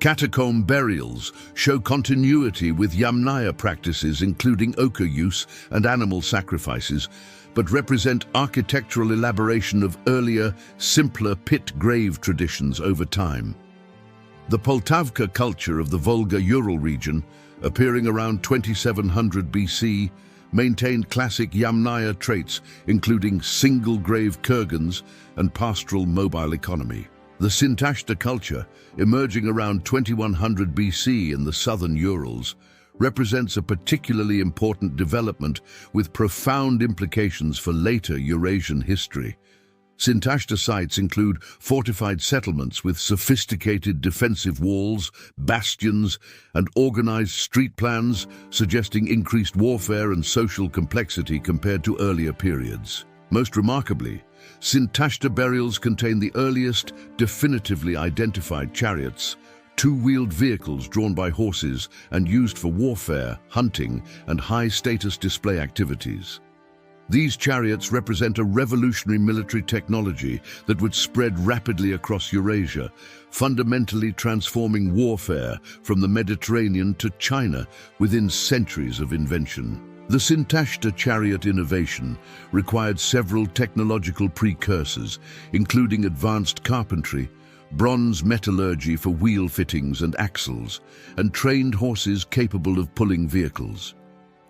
Catacomb burials show continuity with Yamnaya practices including ochre use and animal sacrifices, but represent architectural elaboration of earlier, simpler pit grave traditions over time. The Poltavka culture of the Volga-Ural region, appearing around 2700 BC, maintained classic Yamnaya traits including single-grave kurgans and pastoral mobile economy. The Syntashta culture, emerging around 2100 BC in the southern Urals, represents a particularly important development with profound implications for later Eurasian history. Syntashta sites include fortified settlements with sophisticated defensive walls, bastions, and organized street plans, suggesting increased warfare and social complexity compared to earlier periods. Most remarkably, Syntashta burials contain the earliest definitively identified chariots, two-wheeled vehicles drawn by horses and used for warfare, hunting, and high-status display activities. These chariots represent a revolutionary military technology that would spread rapidly across Eurasia, fundamentally transforming warfare from the Mediterranean to China within centuries of invention. The Syntashta chariot innovation required several technological precursors, including advanced carpentry, bronze metallurgy for wheel fittings and axles, and trained horses capable of pulling vehicles.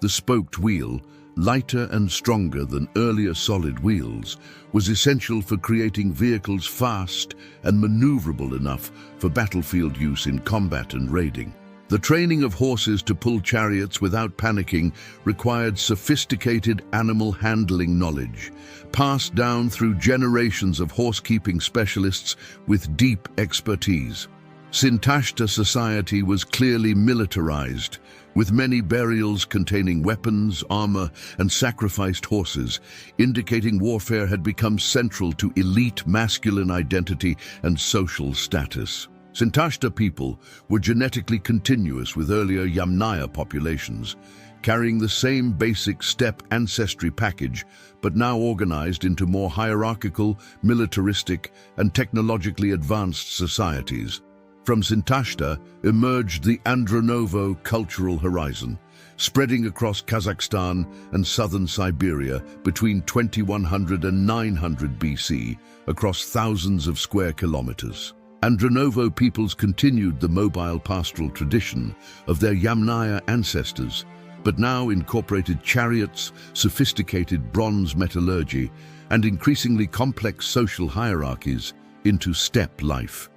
The spoked wheel, lighter and stronger than earlier solid wheels, was essential for creating vehicles fast and maneuverable enough for battlefield use in combat and raiding. The training of horses to pull chariots without panicking required sophisticated animal handling knowledge, passed down through generations of horsekeeping specialists with deep expertise. Syntashta society was clearly militarized, with many burials containing weapons, armor, and sacrificed horses, indicating warfare had become central to elite masculine identity and social status. Synthesizes people were genetically continuous with earlier Yamnaya populations, carrying the same basic steppe ancestry package, but now organized into more hierarchical, militaristic, and technologically advanced societies. From Synthesizes emerged the Andronovo cultural horizon, spreading across Kazakhstan and southern Siberia between 2100 and 900 BC, across thousands of square kilometers. Andronovo peoples continued the mobile pastoral tradition of their Yamnaya ancestors, but now incorporated chariots, sophisticated bronze metallurgy, and increasingly complex social hierarchies into steppe life.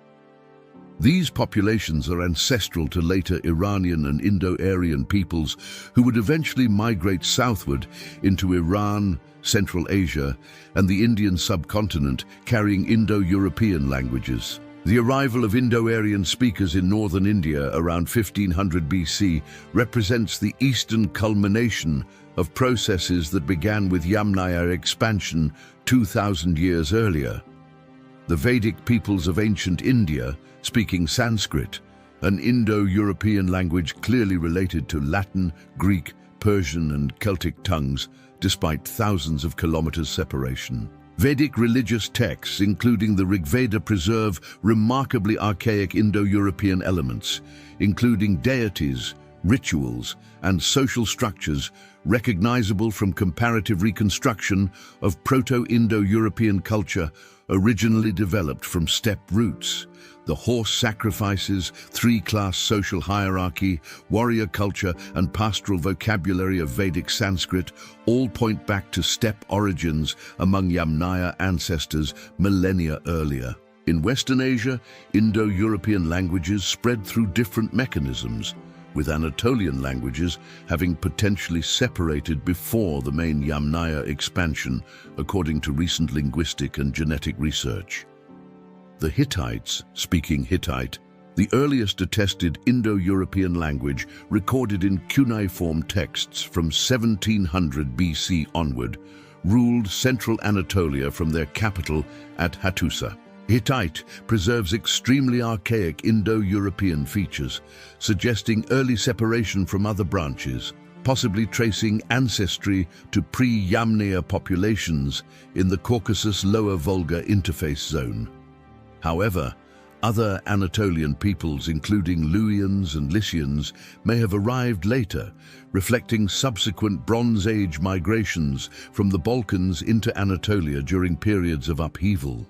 These populations are ancestral to later Iranian and Indo-Aryan peoples who would eventually migrate southward into Iran, Central Asia, and the Indian subcontinent, carrying Indo-European languages. The arrival of Indo-Aryan speakers in northern India around 1500 BC represents the eastern culmination of processes that began with Yamnaya expansion 2,000 years earlier. The Vedic peoples of ancient India, speaking Sanskrit, an Indo-European language clearly related to Latin, Greek, Persian, and Celtic tongues, despite thousands of kilometers separation. Vedic religious texts, including the Rigveda, preserve remarkably archaic Indo-European elements, including deities, rituals, and social structures recognizable from comparative reconstruction of Proto-Indo-European culture originally developed from steppe roots. The horse sacrifices, three-class social hierarchy, warrior culture, and pastoral vocabulary of Vedic Sanskrit all point back to steppe origins among Yamnaya ancestors millennia earlier. In Western Asia, Indo-European languages spread through different mechanisms, with Anatolian languages having potentially separated before the main Yamnaya expansion, according to recent linguistic and genetic research. The Hittites, speaking Hittite, the earliest attested Indo-European language recorded in cuneiform texts from 1700 BC onward, ruled central Anatolia from their capital at Hattusa. Hittite preserves extremely archaic Indo-European features, suggesting early separation from other branches, possibly tracing ancestry to pre-Yamnaya populations in the Caucasus-Lower Volga interface zone. However, other Anatolian peoples, including Luwians and Lycians, may have arrived later, reflecting subsequent Bronze Age migrations from the Balkans into Anatolia during periods of upheaval.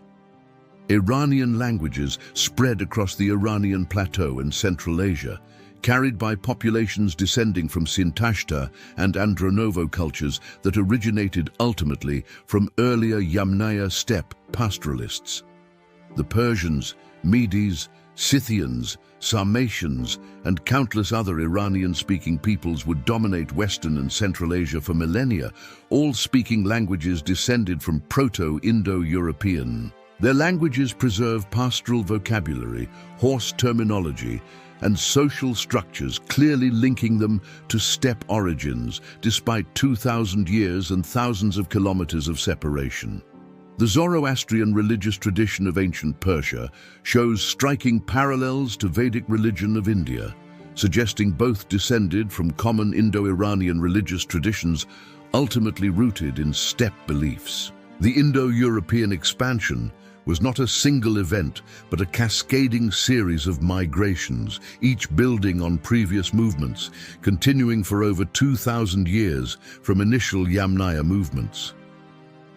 Iranian languages spread across the Iranian plateau and Central Asia, carried by populations descending from Synthesizes and Andronovo cultures that originated ultimately from earlier Yamnaya steppe pastoralists. The Persians, Medes, Scythians, Sarmatians, and countless other Iranian-speaking peoples would dominate Western and Central Asia for millennia, all speaking languages descended from Proto-Indo-European. Their languages preserve pastoral vocabulary, horse terminology, and social structures, clearly linking them to steppe origins, despite 2,000 years and thousands of kilometers of separation. The Zoroastrian religious tradition of ancient Persia shows striking parallels to Vedic religion of India, suggesting both descended from common Indo-Iranian religious traditions ultimately rooted in steppe beliefs. The Indo-European expansion was not a single event, but a cascading series of migrations, each building on previous movements, continuing for over 2,000 years from initial Yamnaya movements.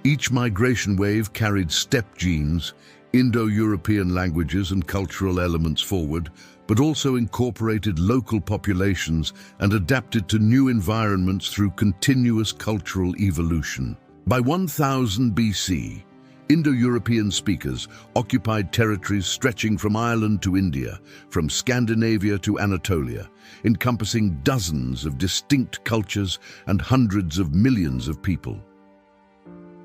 Each migration wave carried steppe genes, Indo-European languages and cultural elements forward, but also incorporated local populations and adapted to new environments through continuous cultural evolution. By 1000 BC, Indo-European speakers occupied territories stretching from Ireland to India, from Scandinavia to Anatolia, encompassing dozens of distinct cultures and hundreds of millions of people.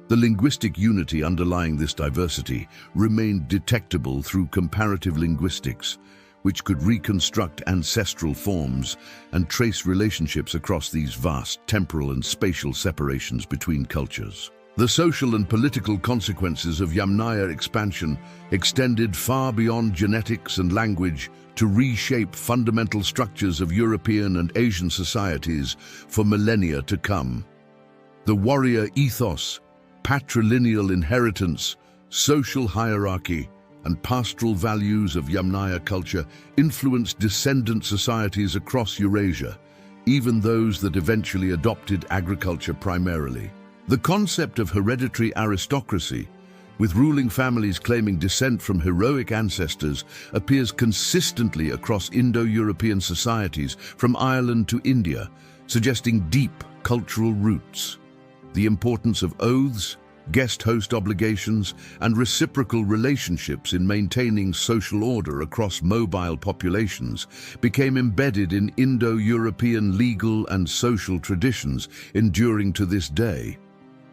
The linguistic unity underlying this diversity remained detectable through comparative linguistics, which could reconstruct ancestral forms and trace relationships across these vast temporal and spatial separations between cultures. The social and political consequences of Yamnaya expansion extended far beyond genetics and language to reshape fundamental structures of European and Asian societies for millennia to come. The warrior ethos, patrilineal inheritance, social hierarchy, and pastoral values of Yamnaya culture influenced descendant societies across Eurasia, even those that eventually adopted agriculture primarily. The concept of hereditary aristocracy, with ruling families claiming descent from heroic ancestors, appears consistently across Indo-European societies from Ireland to India, suggesting deep cultural roots. The importance of oaths, guest-host obligations, and reciprocal relationships in maintaining social order across mobile populations became embedded in Indo-European legal and social traditions, enduring to this day.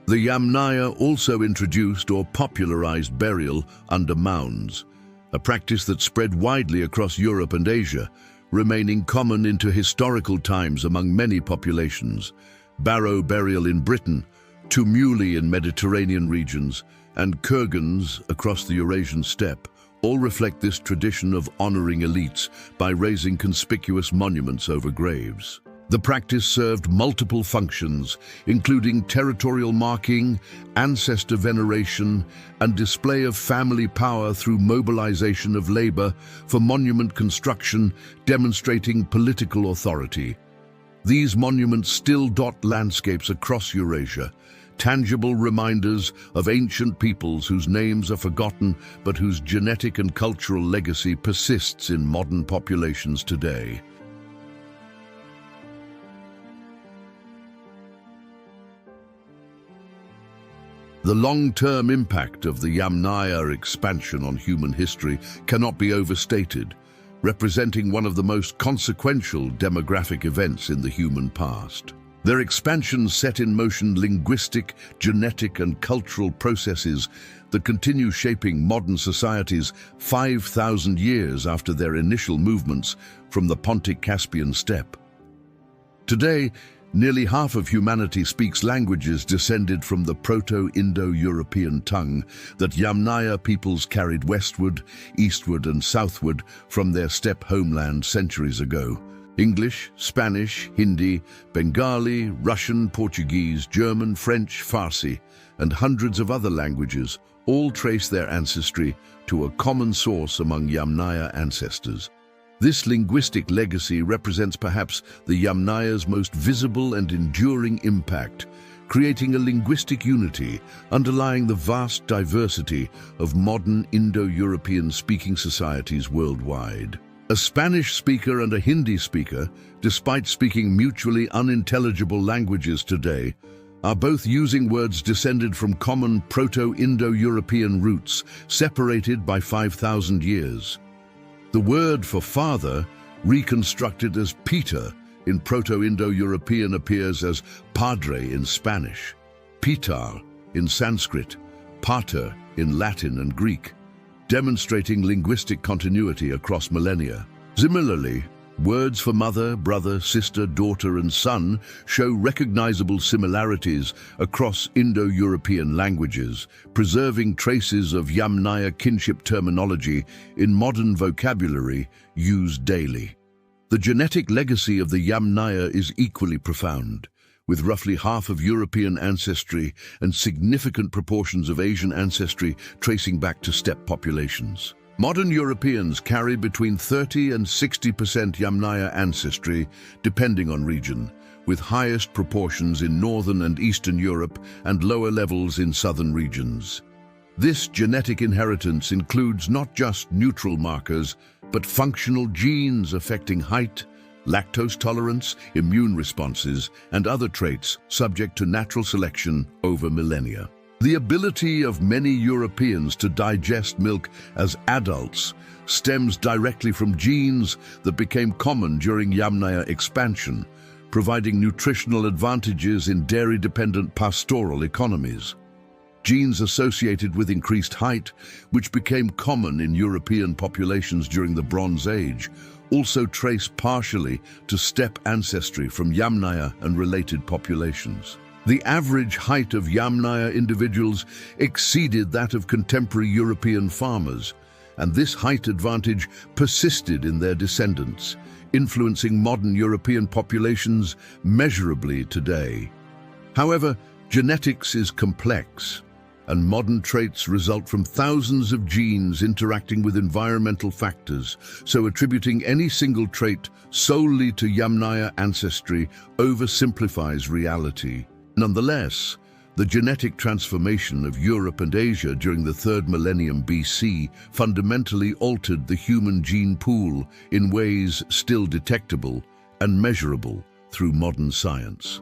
The Yamnaya also introduced or popularized burial under mounds, a practice that spread widely across Europe and Asia, remaining common into historical times among many populations. Barrow burial in Britain, tumuli in Mediterranean regions, and kurgans across the Eurasian steppe all reflect this tradition of honoring elites by raising conspicuous monuments over graves. The practice served multiple functions, including territorial marking, ancestor veneration, and display of family power through mobilization of labor for monument construction, demonstrating political authority. These monuments still dot landscapes across Eurasia, tangible reminders of ancient peoples whose names are forgotten but whose genetic and cultural legacy persists in modern populations today. The long-term impact of the Yamnaya expansion on human history cannot be overstated, representing one of the most consequential demographic events in the human past. Their expansion set in motion linguistic, genetic, and cultural processes that continue shaping modern societies 5,000 years after their initial movements from the Pontic-Caspian steppe. Today, nearly half of humanity speaks languages descended from the Proto-Indo-European tongue that Yamnaya peoples carried westward, eastward, and southward from their steppe homeland centuries ago. English, Spanish, Hindi, Bengali, Russian, Portuguese, German, French, Farsi, and hundreds of other languages all trace their ancestry to a common source among Yamnaya ancestors. This linguistic legacy represents perhaps the Yamnaya's most visible and enduring impact, creating a linguistic unity underlying the vast diversity of modern Indo-European speaking societies worldwide. A Spanish speaker and a Hindi speaker, despite speaking mutually unintelligible languages today, are both using words descended from common Proto-Indo-European roots, separated by 5,000 years. The word for father, reconstructed as Peter in Proto-Indo-European, appears as padre in Spanish, pitar in Sanskrit, pater in Latin and Greek, demonstrating linguistic continuity across millennia. Similarly, words for mother, brother, sister, daughter, and son show recognizable similarities across Indo-European languages, preserving traces of Yamnaya kinship terminology in modern vocabulary used daily. The genetic legacy of the Yamnaya is equally profound, with roughly half of European ancestry and significant proportions of Asian ancestry tracing back to steppe populations. Modern Europeans carry between 30 and 60% Yamnaya ancestry, depending on region, with highest proportions in northern and eastern Europe and lower levels in southern regions. This genetic inheritance includes not just neutral markers, but functional genes affecting height, lactose tolerance, immune responses, and other traits subject to natural selection over millennia. The ability of many Europeans to digest milk as adults stems directly from genes that became common during Yamnaya expansion, providing nutritional advantages in dairy-dependent pastoral economies. Genes associated with increased height, which became common in European populations during the Bronze Age, also trace partially to steppe ancestry from Yamnaya and related populations. The average height of Yamnaya individuals exceeded that of contemporary European farmers, and this height advantage persisted in their descendants, influencing modern European populations measurably today. However, genetics is complex, and modern traits result from thousands of genes interacting with environmental factors, so attributing any single trait solely to Yamnaya ancestry oversimplifies reality. Nonetheless, the genetic transformation of Europe and Asia during the 3rd millennium BC fundamentally altered the human gene pool in ways still detectable and measurable through modern science.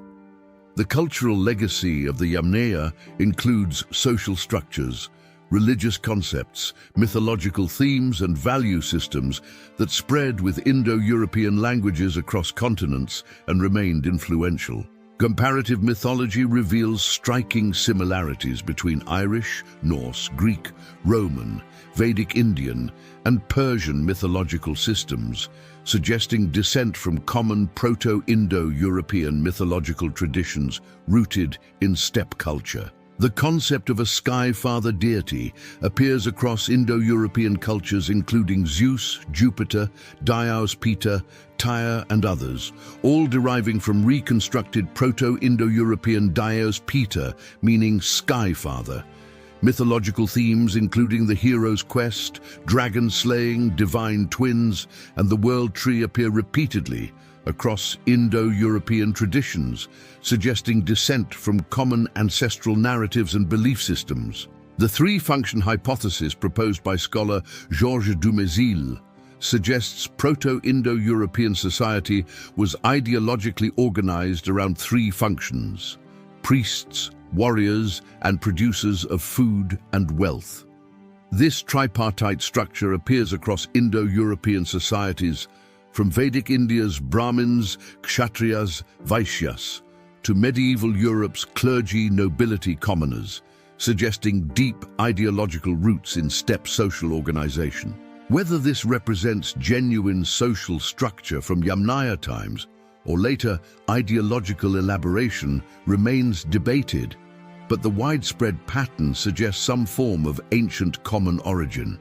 The cultural legacy of the Yamnaya includes social structures, religious concepts, mythological themes, and value systems that spread with Indo-European languages across continents and remained influential. Comparative mythology reveals striking similarities between Irish, Norse, Greek, Roman, Vedic Indian, and Persian mythological systems, suggesting descent from common Proto-Indo-European mythological traditions rooted in steppe culture. The concept of a sky father deity appears across Indo-European cultures including Zeus, Jupiter, Dyaus Peter, Tyre and others, all deriving from reconstructed Proto-Indo-European Dyaus Peter, meaning sky father. Mythological themes including the hero's quest, dragon slaying, divine twins, and the world tree appear repeatedly across Indo-European traditions, suggesting descent from common ancestral narratives and belief systems. The three-function hypothesis proposed by scholar Georges Dumézil suggests Proto-Indo-European society was ideologically organized around three functions: priests, warriors, and producers of food and wealth. This tripartite structure appears across Indo-European societies, from Vedic India's Brahmins, Kshatriyas, Vaishyas, to medieval Europe's clergy, nobility, commoners, suggesting deep ideological roots in steppe social organization. Whether this represents genuine social structure from Yamnaya times or later ideological elaboration remains debated, but the widespread pattern suggests some form of ancient common origin.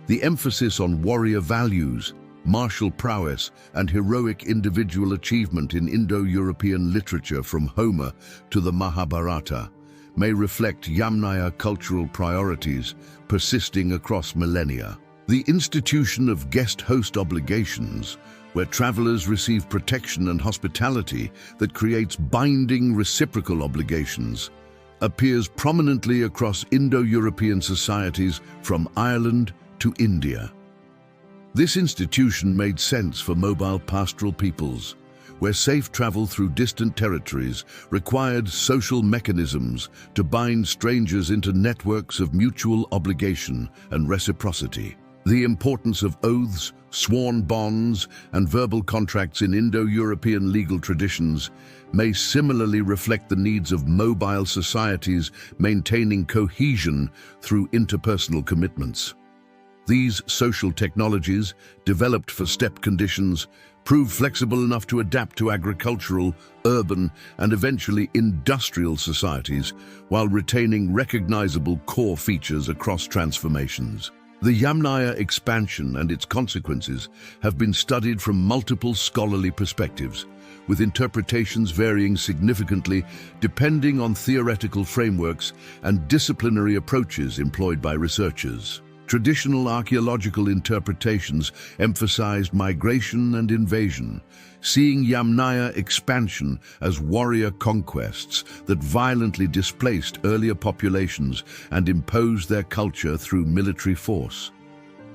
The emphasis on warrior values, martial prowess, and heroic individual achievement in Indo-European literature from Homer to the Mahabharata may reflect Yamnaya cultural priorities persisting across millennia. The institution of guest-host obligations, where travelers receive protection and hospitality that creates binding reciprocal obligations, appears prominently across Indo-European societies from Ireland to India. This institution made sense for mobile pastoral peoples, where safe travel through distant territories required social mechanisms to bind strangers into networks of mutual obligation and reciprocity. The importance of oaths, sworn bonds, and verbal contracts in Indo-European legal traditions may similarly reflect the needs of mobile societies maintaining cohesion through interpersonal commitments. These social technologies, developed for steppe conditions, prove flexible enough to adapt to agricultural, urban, and eventually industrial societies while retaining recognizable core features across transformations. The Yamnaya expansion and its consequences have been studied from multiple scholarly perspectives, with interpretations varying significantly depending on theoretical frameworks and disciplinary approaches employed by researchers. Traditional archaeological interpretations emphasized migration and invasion, seeing Yamnaya expansion as warrior conquests that violently displaced earlier populations and imposed their culture through military force.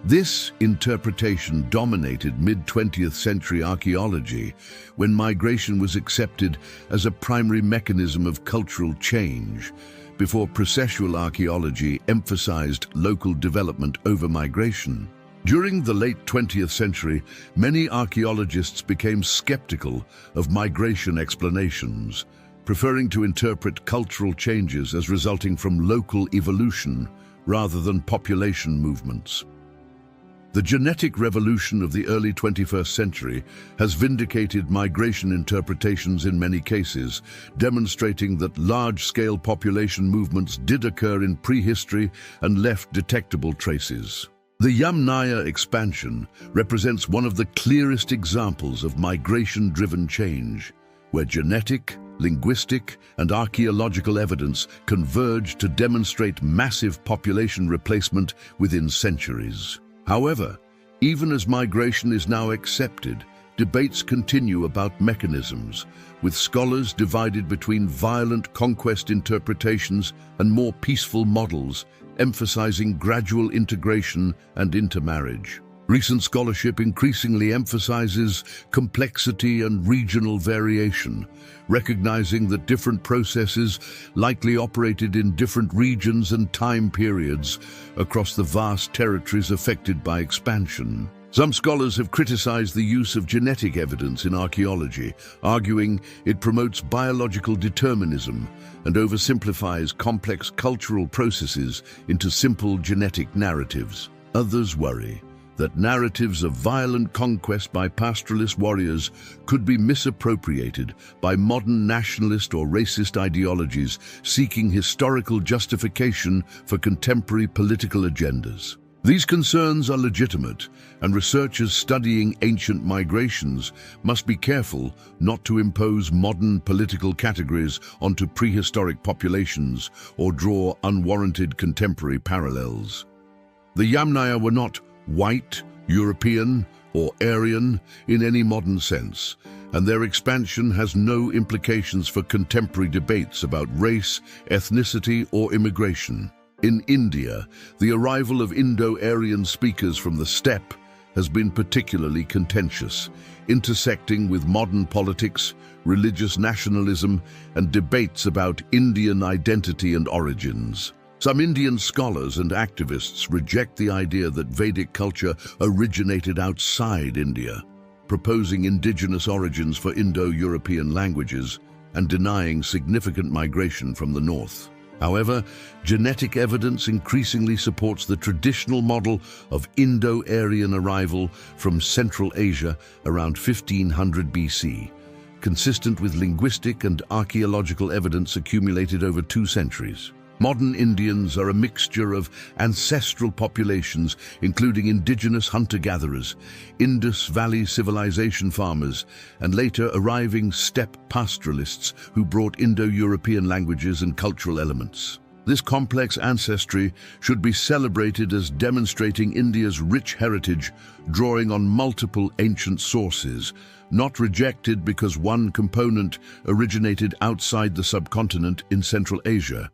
This interpretation dominated mid-20th century archaeology, when migration was accepted as a primary mechanism of cultural change, before processual archaeology emphasized local development over migration. During the late 20th century, many archaeologists became skeptical of migration explanations, preferring to interpret cultural changes as resulting from local evolution rather than population movements. The genetic revolution of the early 21st century has vindicated migration interpretations in many cases, demonstrating that large-scale population movements did occur in prehistory and left detectable traces. The Yamnaya expansion represents one of the clearest examples of migration-driven change, where genetic, linguistic, and archaeological evidence converge to demonstrate massive population replacement within centuries. However, even as migration is now accepted, debates continue about mechanisms, with scholars divided between violent conquest interpretations and more peaceful models, emphasizing gradual integration and intermarriage. Recent scholarship increasingly emphasizes complexity and regional variation, recognizing that different processes likely operated in different regions and time periods across the vast territories affected by expansion. Some scholars have criticized the use of genetic evidence in archaeology, arguing it promotes biological determinism and oversimplifies complex cultural processes into simple genetic narratives. Others worry that narratives of violent conquest by pastoralist warriors could be misappropriated by modern nationalist or racist ideologies seeking historical justification for contemporary political agendas. These concerns are legitimate, and researchers studying ancient migrations must be careful not to impose modern political categories onto prehistoric populations or draw unwarranted contemporary parallels. The Yamnaya were not white, European, or Aryan in any modern sense, and their expansion has no implications for contemporary debates about race, ethnicity, or immigration. In India, the arrival of Indo-Aryan speakers from the steppe has been particularly contentious, intersecting with modern politics, religious nationalism, and debates about Indian identity and origins. Some Indian scholars and activists reject the idea that Vedic culture originated outside India, proposing indigenous origins for Indo-European languages and denying significant migration from the north. However, genetic evidence increasingly supports the traditional model of Indo-Aryan arrival from Central Asia around 1500 BC, consistent with linguistic and archaeological evidence accumulated over 2 centuries. Modern Indians are a mixture of ancestral populations, including indigenous hunter-gatherers, Indus Valley civilization farmers, and later arriving steppe pastoralists who brought Indo-European languages and cultural elements. This complex ancestry should be celebrated as demonstrating India's rich heritage, drawing on multiple ancient sources, not rejected because one component originated outside the subcontinent in Central Asia.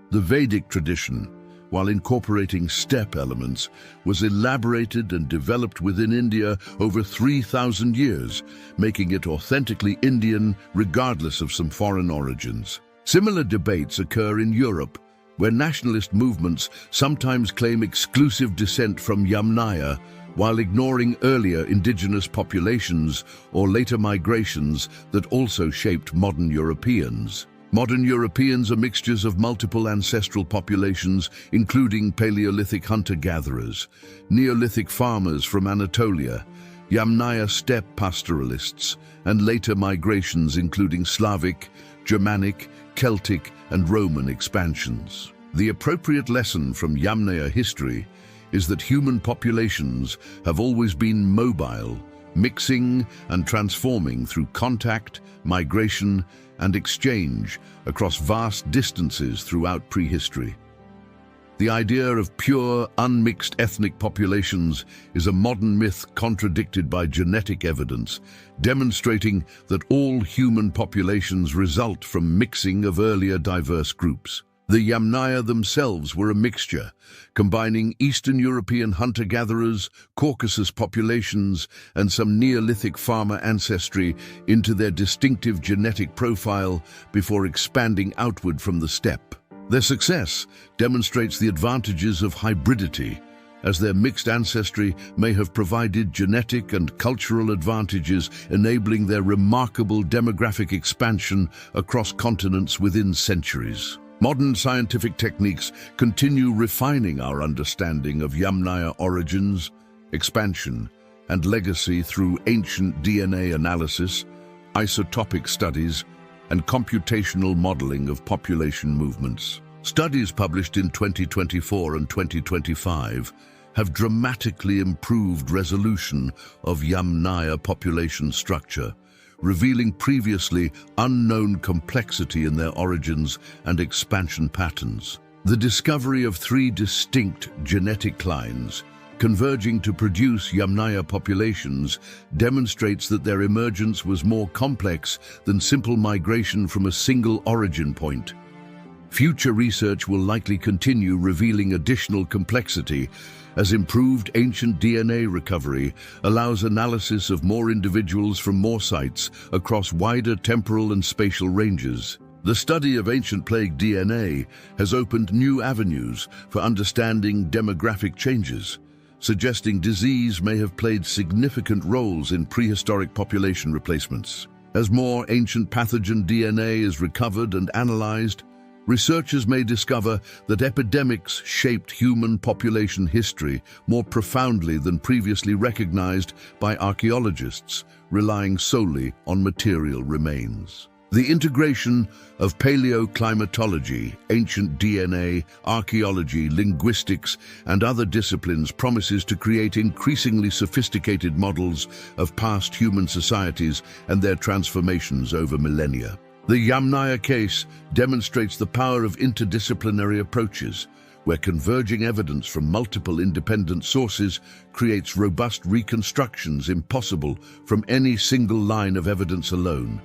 The Vedic tradition, while incorporating steppe elements, was elaborated and developed within India over 3,000 years, making it authentically Indian regardless of some foreign origins. Similar debates occur in Europe, where nationalist movements sometimes claim exclusive descent from Yamnaya, while ignoring earlier indigenous populations or later migrations that also shaped modern Europeans. Modern Europeans are mixtures of multiple ancestral populations, including Paleolithic hunter-gatherers, Neolithic farmers from Anatolia, Yamnaya steppe pastoralists, and later migrations including Slavic, Germanic, Celtic, and Roman expansions. The appropriate lesson from Yamnaya history is that human populations have always been mobile, mixing and transforming through contact, migration, and exchange across vast distances throughout prehistory. The idea of pure, unmixed ethnic populations is a modern myth contradicted by genetic evidence, demonstrating that all human populations result from mixing of earlier diverse groups. The Yamnaya themselves were a mixture, combining Eastern European hunter-gatherers, Caucasus populations, and some Neolithic farmer ancestry into their distinctive genetic profile before expanding outward from the steppe. Their success demonstrates the advantages of hybridity, as their mixed ancestry may have provided genetic and cultural advantages, enabling their remarkable demographic expansion across continents within centuries. Modern scientific techniques continue refining our understanding of Yamnaya origins, expansion, and legacy through ancient DNA analysis, isotopic studies, and computational modeling of population movements. Studies published in 2024 and 2025 have dramatically improved resolution of Yamnaya population structure, revealing previously unknown complexity in their origins and expansion patterns. The discovery of 3 distinct genetic clines, converging to produce Yamnaya populations, demonstrates that their emergence was more complex than simple migration from a single origin point. Future research will likely continue revealing additional complexity as improved ancient DNA recovery allows analysis of more individuals from more sites across wider temporal and spatial ranges. The study of ancient plague DNA has opened new avenues for understanding demographic changes, suggesting disease may have played significant roles in prehistoric population replacements. As more ancient pathogen DNA is recovered and analyzed, researchers may discover that epidemics shaped human population history more profoundly than previously recognized by archaeologists, relying solely on material remains. The integration of paleoclimatology, ancient DNA, archaeology, linguistics, and other disciplines promises to create increasingly sophisticated models of past human societies and their transformations over millennia. The Yamnaya case demonstrates the power of interdisciplinary approaches, where converging evidence from multiple independent sources creates robust reconstructions impossible from any single line of evidence alone.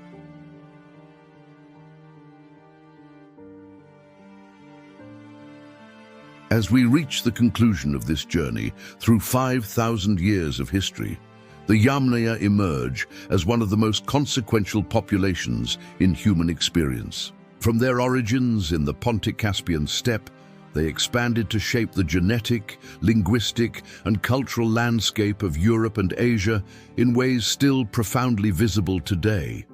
As we reach the conclusion of this journey through 5,000 years of history, the Yamnaya emerge as one of the most consequential populations in human experience. From their origins in the Pontic-Caspian steppe, they expanded to shape the genetic, linguistic, and cultural landscape of Europe and Asia in ways still profoundly visible today.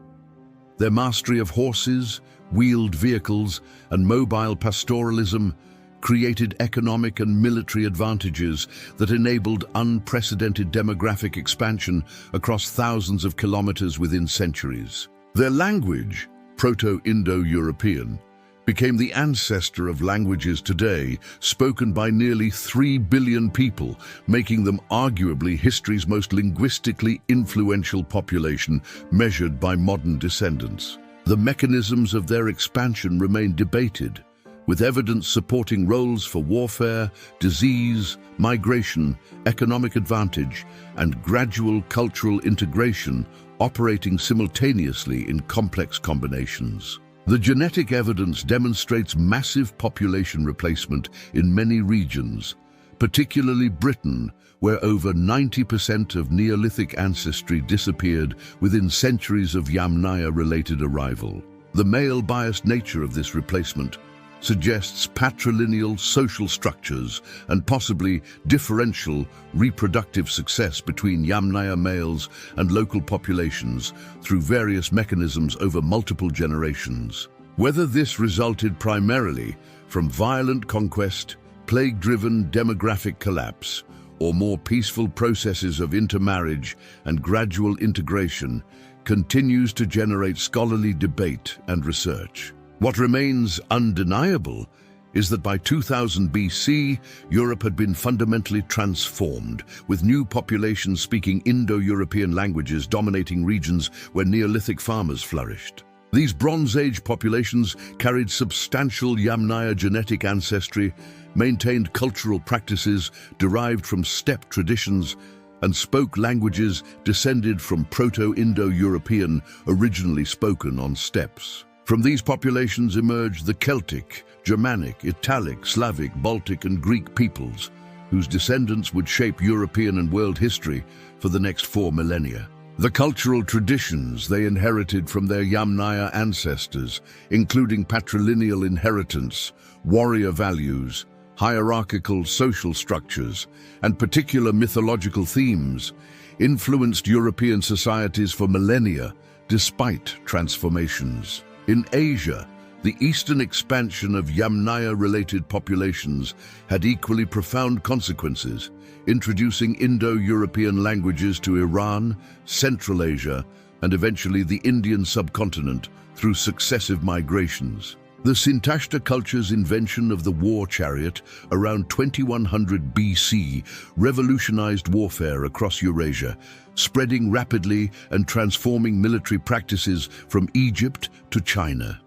Their mastery of horses, wheeled vehicles, and mobile pastoralism created economic and military advantages that enabled unprecedented demographic expansion across thousands of kilometers within centuries. Their language, Proto-Indo-European, became the ancestor of languages today, spoken by nearly 3 billion people, making them arguably history's most linguistically influential population measured by modern descendants. The mechanisms of their expansion remain debated, with evidence supporting roles for warfare, disease, migration, economic advantage, and gradual cultural integration operating simultaneously in complex combinations. The genetic evidence demonstrates massive population replacement in many regions, particularly Britain, where over 90% of Neolithic ancestry disappeared within centuries of Yamnaya-related arrival. The male-biased nature of this replacement suggests patrilineal social structures and possibly differential reproductive success between Yamnaya males and local populations through various mechanisms over multiple generations. Whether this resulted primarily from violent conquest, plague-driven demographic collapse, or more peaceful processes of intermarriage and gradual integration, continues to generate scholarly debate and research. What remains undeniable is that by 2000 BC, Europe had been fundamentally transformed, with new populations speaking Indo-European languages dominating regions where Neolithic farmers flourished. These Bronze Age populations carried substantial Yamnaya genetic ancestry, maintained cultural practices derived from steppe traditions, and spoke languages descended from Proto-Indo-European, originally spoken on steppes. From these populations emerged the Celtic, Germanic, Italic, Slavic, Baltic, and Greek peoples, whose descendants would shape European and world history for the next 4 millennia. The cultural traditions they inherited from their Yamnaya ancestors, including patrilineal inheritance, warrior values, hierarchical social structures, and particular mythological themes, influenced European societies for millennia despite transformations. In Asia, The eastern expansion of Yamnaya-related populations had equally profound consequences, introducing Indo-European languages to Iran, Central Asia, and eventually the Indian subcontinent through successive migrations. The Sintashta culture's invention of the war chariot around 2100 BC revolutionized warfare across Eurasia, spreading rapidly and transforming military practices from Egypt to China.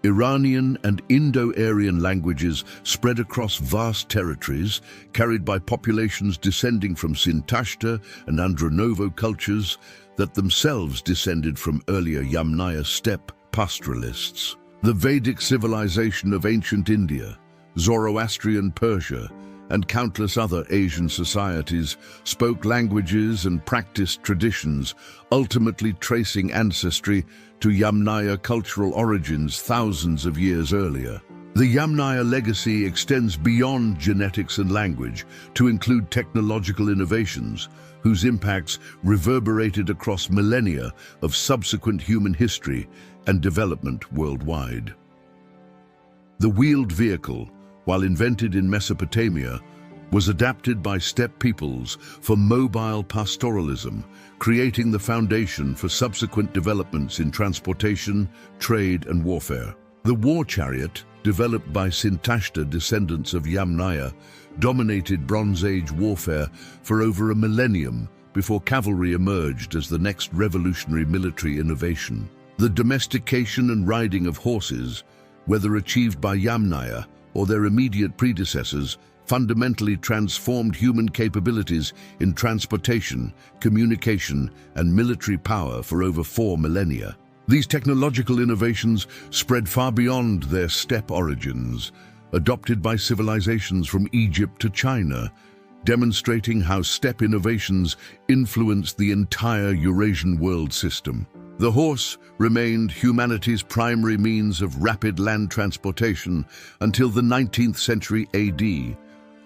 Iranian and Indo-Aryan languages spread across vast territories, carried by populations descending from Sintashta and Andronovo cultures that themselves descended from earlier Yamnaya steppe pastoralists. The Vedic civilization of ancient India, Zoroastrian Persia, and countless other Asian societies spoke languages and practiced traditions, ultimately tracing ancestry to Yamnaya cultural origins thousands of years earlier. The Yamnaya legacy extends beyond genetics and language to include technological innovations, whose impacts reverberated across millennia of subsequent human history and development worldwide. The wheeled vehicle, while invented in Mesopotamia, was adapted by steppe peoples for mobile pastoralism, creating the foundation for subsequent developments in transportation, trade, and warfare. The war chariot, developed by Sintashta descendants of Yamnaya, dominated Bronze Age warfare for over a millennium before cavalry emerged as the next revolutionary military innovation. The domestication and riding of horses, whether achieved by Yamnaya or their immediate predecessors, fundamentally transformed human capabilities in transportation, communication, and military power for over 4 millennia. These technological innovations spread far beyond their steppe origins, adopted by civilizations from Egypt to China, demonstrating how steppe innovations influenced the entire Eurasian world system. The horse remained humanity's primary means of rapid land transportation until the 19th century AD,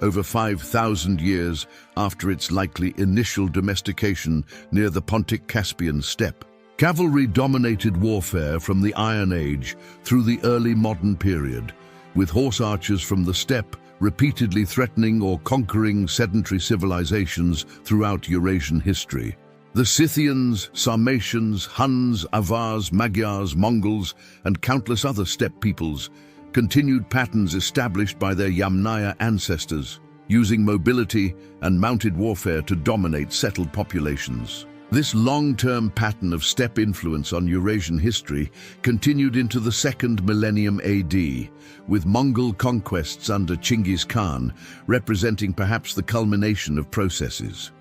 over 5,000 years after its likely initial domestication near the Pontic-Caspian steppe. Cavalry dominated warfare from the Iron Age through the early modern period, with horse archers from the steppe repeatedly threatening or conquering sedentary civilizations throughout Eurasian history. The Scythians, Sarmatians, Huns, Avars, Magyars, Mongols, and countless other steppe peoples continued patterns established by their Yamnaya ancestors, using mobility and mounted warfare to dominate settled populations. This long-term pattern of steppe influence on Eurasian history continued into the second millennium AD, with Mongol conquests under Chinggis Khan representing perhaps the culmination of processes.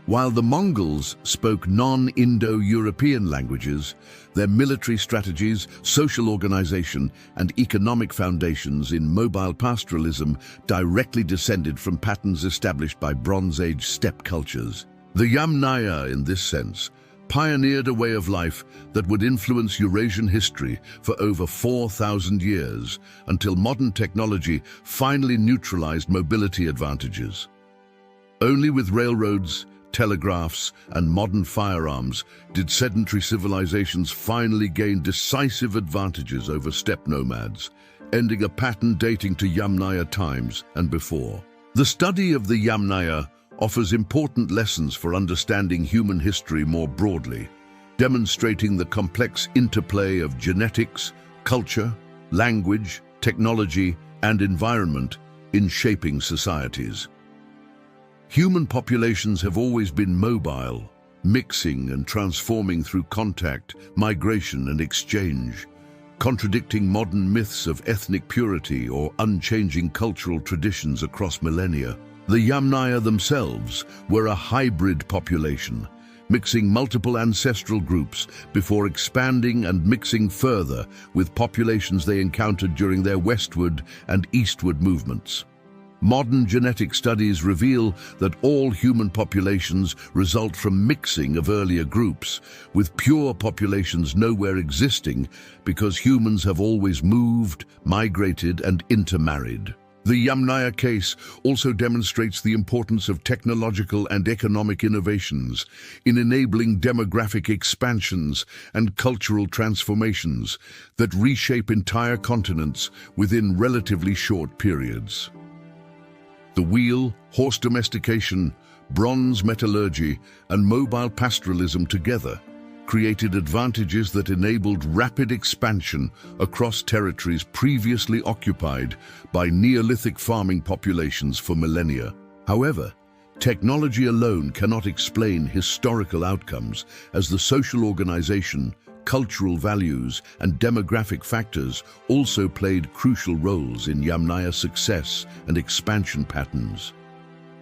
While the Mongols spoke non-Indo-European languages, their military strategies, social organization, and economic foundations in mobile pastoralism directly descended from patterns established by Bronze Age steppe cultures. The Yamnaya, in this sense, pioneered a way of life that would influence Eurasian history for over 4,000 years, until modern technology finally neutralized mobility advantages. Only with railroads, telegraphs, and modern firearms did sedentary civilizations finally gain decisive advantages over steppe nomads, ending a pattern dating to Yamnaya times and before. The study of the Yamnaya offers important lessons for understanding human history more broadly, demonstrating the complex interplay of genetics, culture, language, technology, and environment in shaping societies. Human populations have always been mobile, mixing and transforming through contact, migration, and exchange, contradicting modern myths of ethnic purity or unchanging cultural traditions across millennia. The Yamnaya themselves were a hybrid population, mixing multiple ancestral groups before expanding and mixing further with populations they encountered during their westward and eastward movements. Modern genetic studies reveal that all human populations result from mixing of earlier groups, with pure populations nowhere existing because humans have always moved, migrated, and intermarried. The Yamnaya case also demonstrates the importance of technological and economic innovations in enabling demographic expansions and cultural transformations that reshape entire continents within relatively short periods. The wheel, horse domestication, bronze metallurgy, and mobile pastoralism together created advantages that enabled rapid expansion across territories previously occupied by Neolithic farming populations for millennia. However, technology alone cannot explain historical outcomes, as the social organization, cultural values, and demographic factors also played crucial roles in Yamnaya's success and expansion patterns.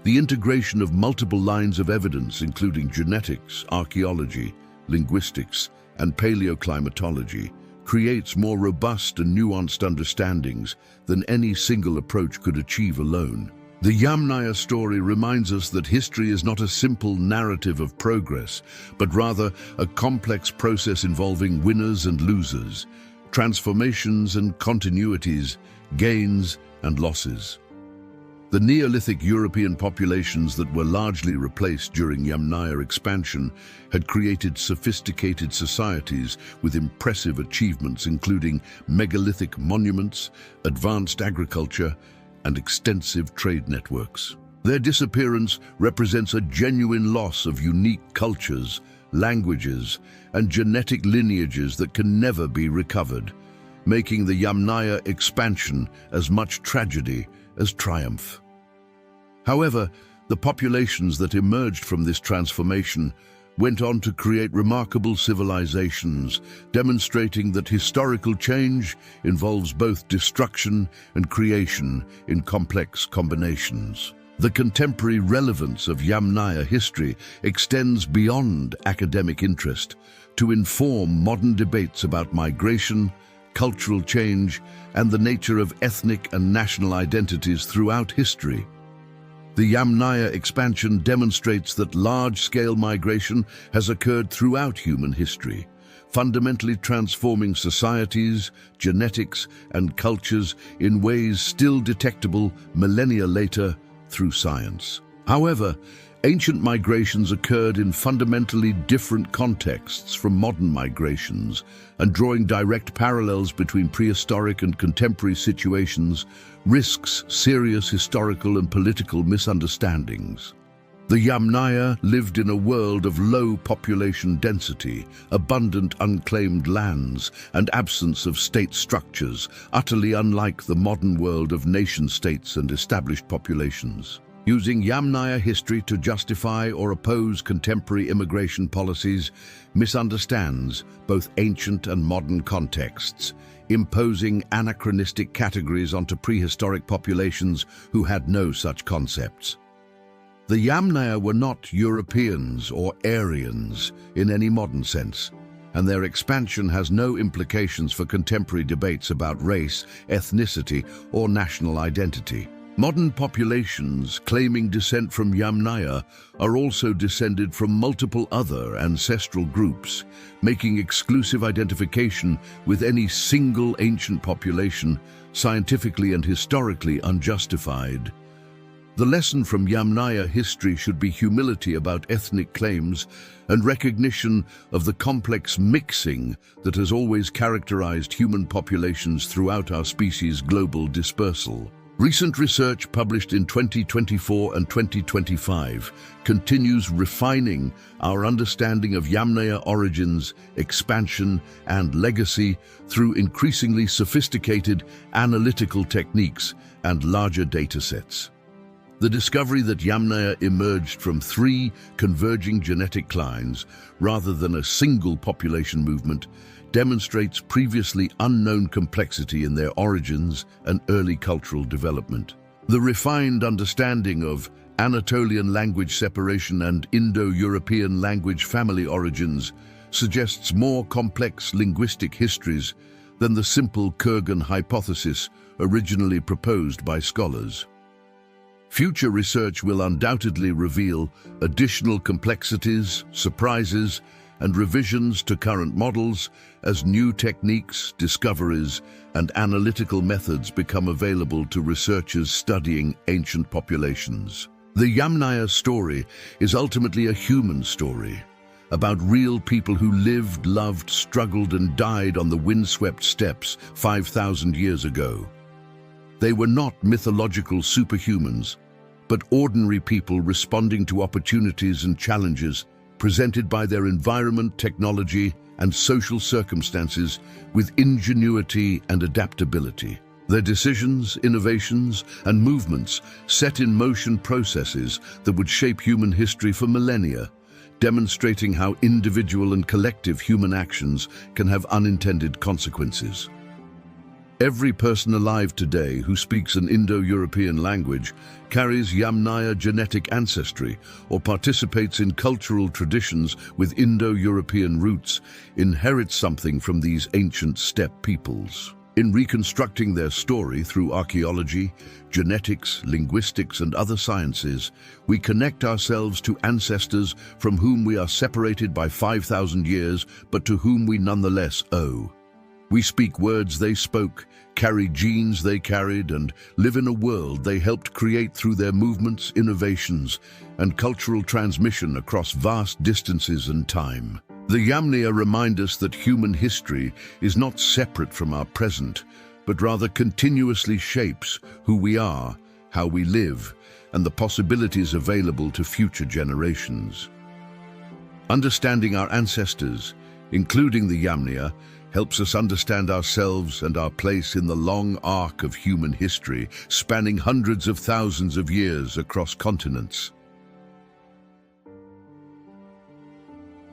The integration of multiple lines of evidence, including genetics, archaeology, linguistics, and paleoclimatology, creates more robust and nuanced understandings than any single approach could achieve alone. The Yamnaya story reminds us that history is not a simple narrative of progress, but rather a complex process involving winners and losers, transformations and continuities, gains and losses. The Neolithic European populations that were largely replaced during Yamnaya expansion had created sophisticated societies with impressive achievements, including megalithic monuments, advanced agriculture, and extensive trade networks. Their disappearance represents a genuine loss of unique cultures, languages, and genetic lineages that can never be recovered, making the Yamnaya expansion as much tragedy as triumph. However, the populations that emerged from this transformation went on to create remarkable civilizations, demonstrating that historical change involves both destruction and creation in complex combinations. The contemporary relevance of Yamnaya history extends beyond academic interest to inform modern debates about migration, cultural change, and the nature of ethnic and national identities throughout history. The Yamnaya expansion demonstrates that large-scale migration has occurred throughout human history, fundamentally transforming societies, genetics, and cultures in ways still detectable millennia later through science. However, ancient migrations occurred in fundamentally different contexts from modern migrations, and drawing direct parallels between prehistoric and contemporary situations risks serious historical and political misunderstandings. The Yamnaya lived in a world of low population density, abundant unclaimed lands, and absence of state structures, utterly unlike the modern world of nation-states and established populations. Using Yamnaya history to justify or oppose contemporary immigration policies misunderstands both ancient and modern contexts, imposing anachronistic categories onto prehistoric populations who had no such concepts. The Yamnaya were not Europeans or Aryans in any modern sense, and their expansion has no implications for contemporary debates about race, ethnicity, or national identity. Modern populations claiming descent from Yamnaya are also descended from multiple other ancestral groups, making exclusive identification with any single ancient population scientifically and historically unjustified. The lesson from Yamnaya history should be humility about ethnic claims and recognition of the complex mixing that has always characterized human populations throughout our species' global dispersal. Recent research published in 2024 and 2025 continues refining our understanding of Yamnaya origins, expansion, and legacy through increasingly sophisticated analytical techniques and larger data sets. The discovery that Yamnaya emerged from 3 converging genetic clines rather than a single population movement demonstrates previously unknown complexity in their origins and early cultural development. The refined understanding of Anatolian language separation and Indo-European language family origins suggests more complex linguistic histories than the simple kurgan hypothesis originally proposed by scholars. Future research will undoubtedly reveal additional complexities, surprises, and revisions to current models as new techniques, discoveries, and analytical methods become available to researchers studying ancient populations. The Yamnaya story is ultimately a human story, about real people who lived, loved, struggled, and died on the windswept steppes 5,000 years ago. They were not mythological superhumans, but ordinary people responding to opportunities and challenges presented by their environment, technology, and social circumstances with ingenuity and adaptability. Their decisions, innovations, and movements set in motion processes that would shape human history for millennia, demonstrating how individual and collective human actions can have unintended consequences. Every person alive today who speaks an Indo-European language carries Yamnaya genetic ancestry or participates in cultural traditions with Indo-European roots, inherits something from these ancient steppe peoples. In reconstructing their story through archaeology, genetics, linguistics, and other sciences, we connect ourselves to ancestors from whom we are separated by 5,000 years, but to whom we nonetheless owe. We speak words they spoke, carry genes they carried, and live in a world they helped create through their movements, innovations, and cultural transmission across vast distances and time. The Yamnaya remind us that human history is not separate from our present, but rather continuously shapes who we are, how we live, and the possibilities available to future generations. Understanding our ancestors, including the Yamnaya, helps us understand ourselves and our place in the long arc of human history, spanning hundreds of thousands of years across continents.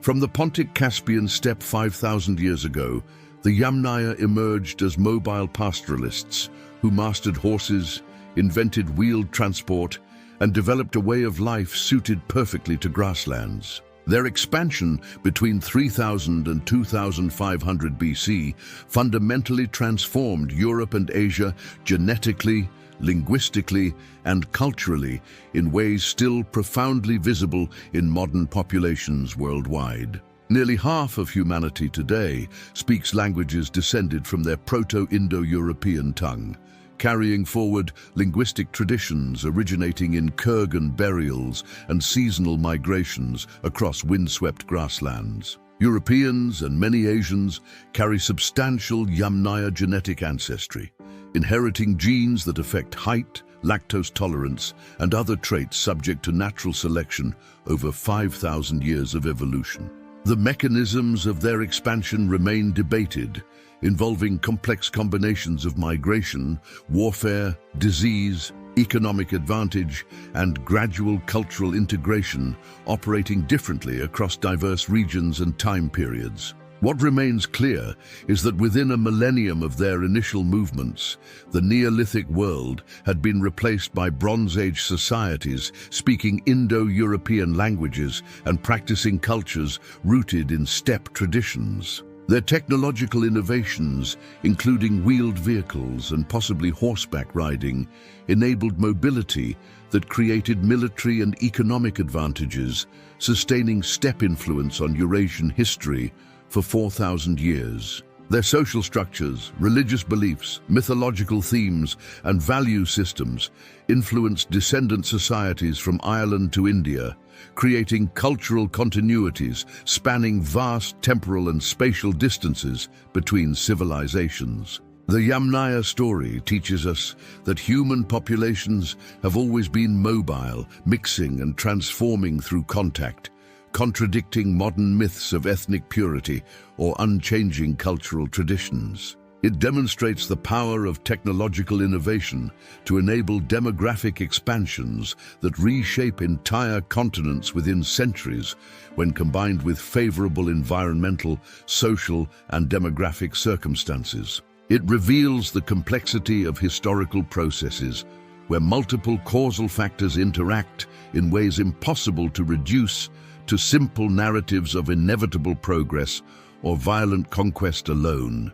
From the Pontic-Caspian steppe 5,000 years ago, the Yamnaya emerged as mobile pastoralists who mastered horses, invented wheeled transport, and developed a way of life suited perfectly to grasslands. Their expansion between 3000 and 2500 BC fundamentally transformed Europe and Asia genetically, linguistically, and culturally in ways still profoundly visible in modern populations worldwide. Nearly half of humanity today speaks languages descended from their Proto-Indo-European tongue, carrying forward linguistic traditions originating in kurgan burials and seasonal migrations across windswept grasslands. Europeans and many Asians carry substantial Yamnaya genetic ancestry, inheriting genes that affect height, lactose tolerance, and other traits subject to natural selection over 5,000 years of evolution. The mechanisms of their expansion remain debated, involving complex combinations of migration, warfare, disease, economic advantage, and gradual cultural integration, operating differently across diverse regions and time periods. What remains clear is that within a millennium of their initial movements, the Neolithic world had been replaced by Bronze Age societies speaking Indo-European languages and practicing cultures rooted in steppe traditions. Their technological innovations, including wheeled vehicles and possibly horseback riding, enabled mobility that created military and economic advantages, sustaining steppe influence on Eurasian history for 4,000 years. Their social structures, religious beliefs, mythological themes, and value systems influenced descendant societies from Ireland to India, creating cultural continuities spanning vast temporal and spatial distances between civilizations. The Yamnaya story teaches us that human populations have always been mobile, mixing and transforming through contact, contradicting modern myths of ethnic purity or unchanging cultural traditions. It demonstrates the power of technological innovation to enable demographic expansions that reshape entire continents within centuries when combined with favorable environmental, social, and demographic circumstances. It reveals the complexity of historical processes where multiple causal factors interact in ways impossible to reduce to simple narratives of inevitable progress or violent conquest alone.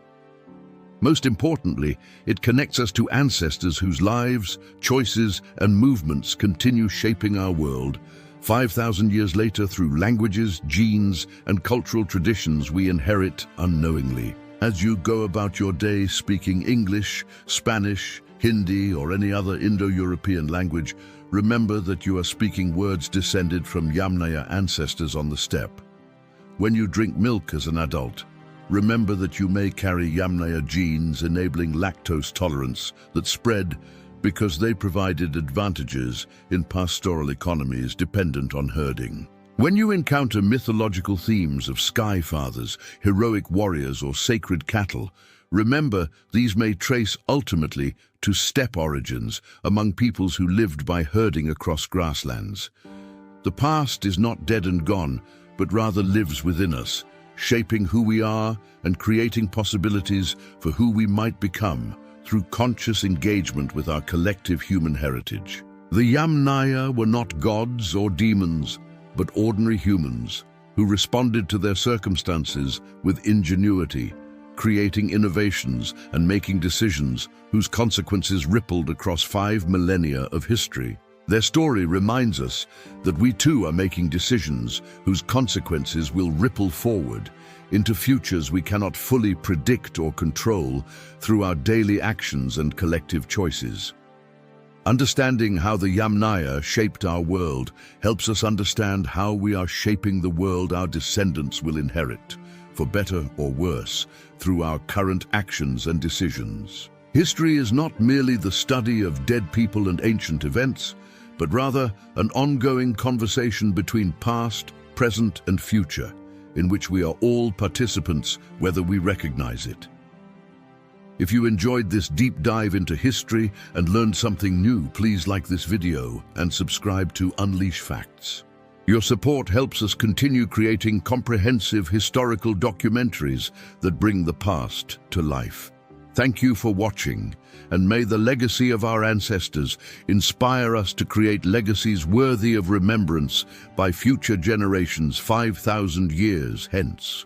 Most importantly, it connects us to ancestors whose lives, choices, and movements continue shaping our world, 5,000 years later, through languages, genes, and cultural traditions we inherit unknowingly. As you go about your day speaking English, Spanish, Hindi, or any other Indo-European language, remember that you are speaking words descended from Yamnaya ancestors on the steppe. When you drink milk as an adult, remember that you may carry Yamnaya genes enabling lactose tolerance that spread because they provided advantages in pastoral economies dependent on herding. When you encounter mythological themes of sky fathers, heroic warriors, or sacred cattle, remember these may trace ultimately to steppe origins among peoples who lived by herding across grasslands. The past is not dead and gone, but rather lives within us, shaping who we are and creating possibilities for who we might become through conscious engagement with our collective human heritage. The Yamnaya were not gods or demons, but ordinary humans who responded to their circumstances with ingenuity, creating innovations and making decisions whose consequences rippled across 5 millennia of history. Their story reminds us that we too are making decisions whose consequences will ripple forward into futures we cannot fully predict or control through our daily actions and collective choices. Understanding how the Yamnaya shaped our world helps us understand how we are shaping the world our descendants will inherit, for better or worse, through our current actions and decisions. History is not merely the study of dead people and ancient events, but rather an ongoing conversation between past, present, and future, in which we are all participants, whether we recognize it. If you enjoyed this deep dive into history and learned something new, please like this video and subscribe to Unleash Facts. Your support helps us continue creating comprehensive historical documentaries that bring the past to life. Thank you for watching, and may the legacy of our ancestors inspire us to create legacies worthy of remembrance by future generations 5,000 years hence.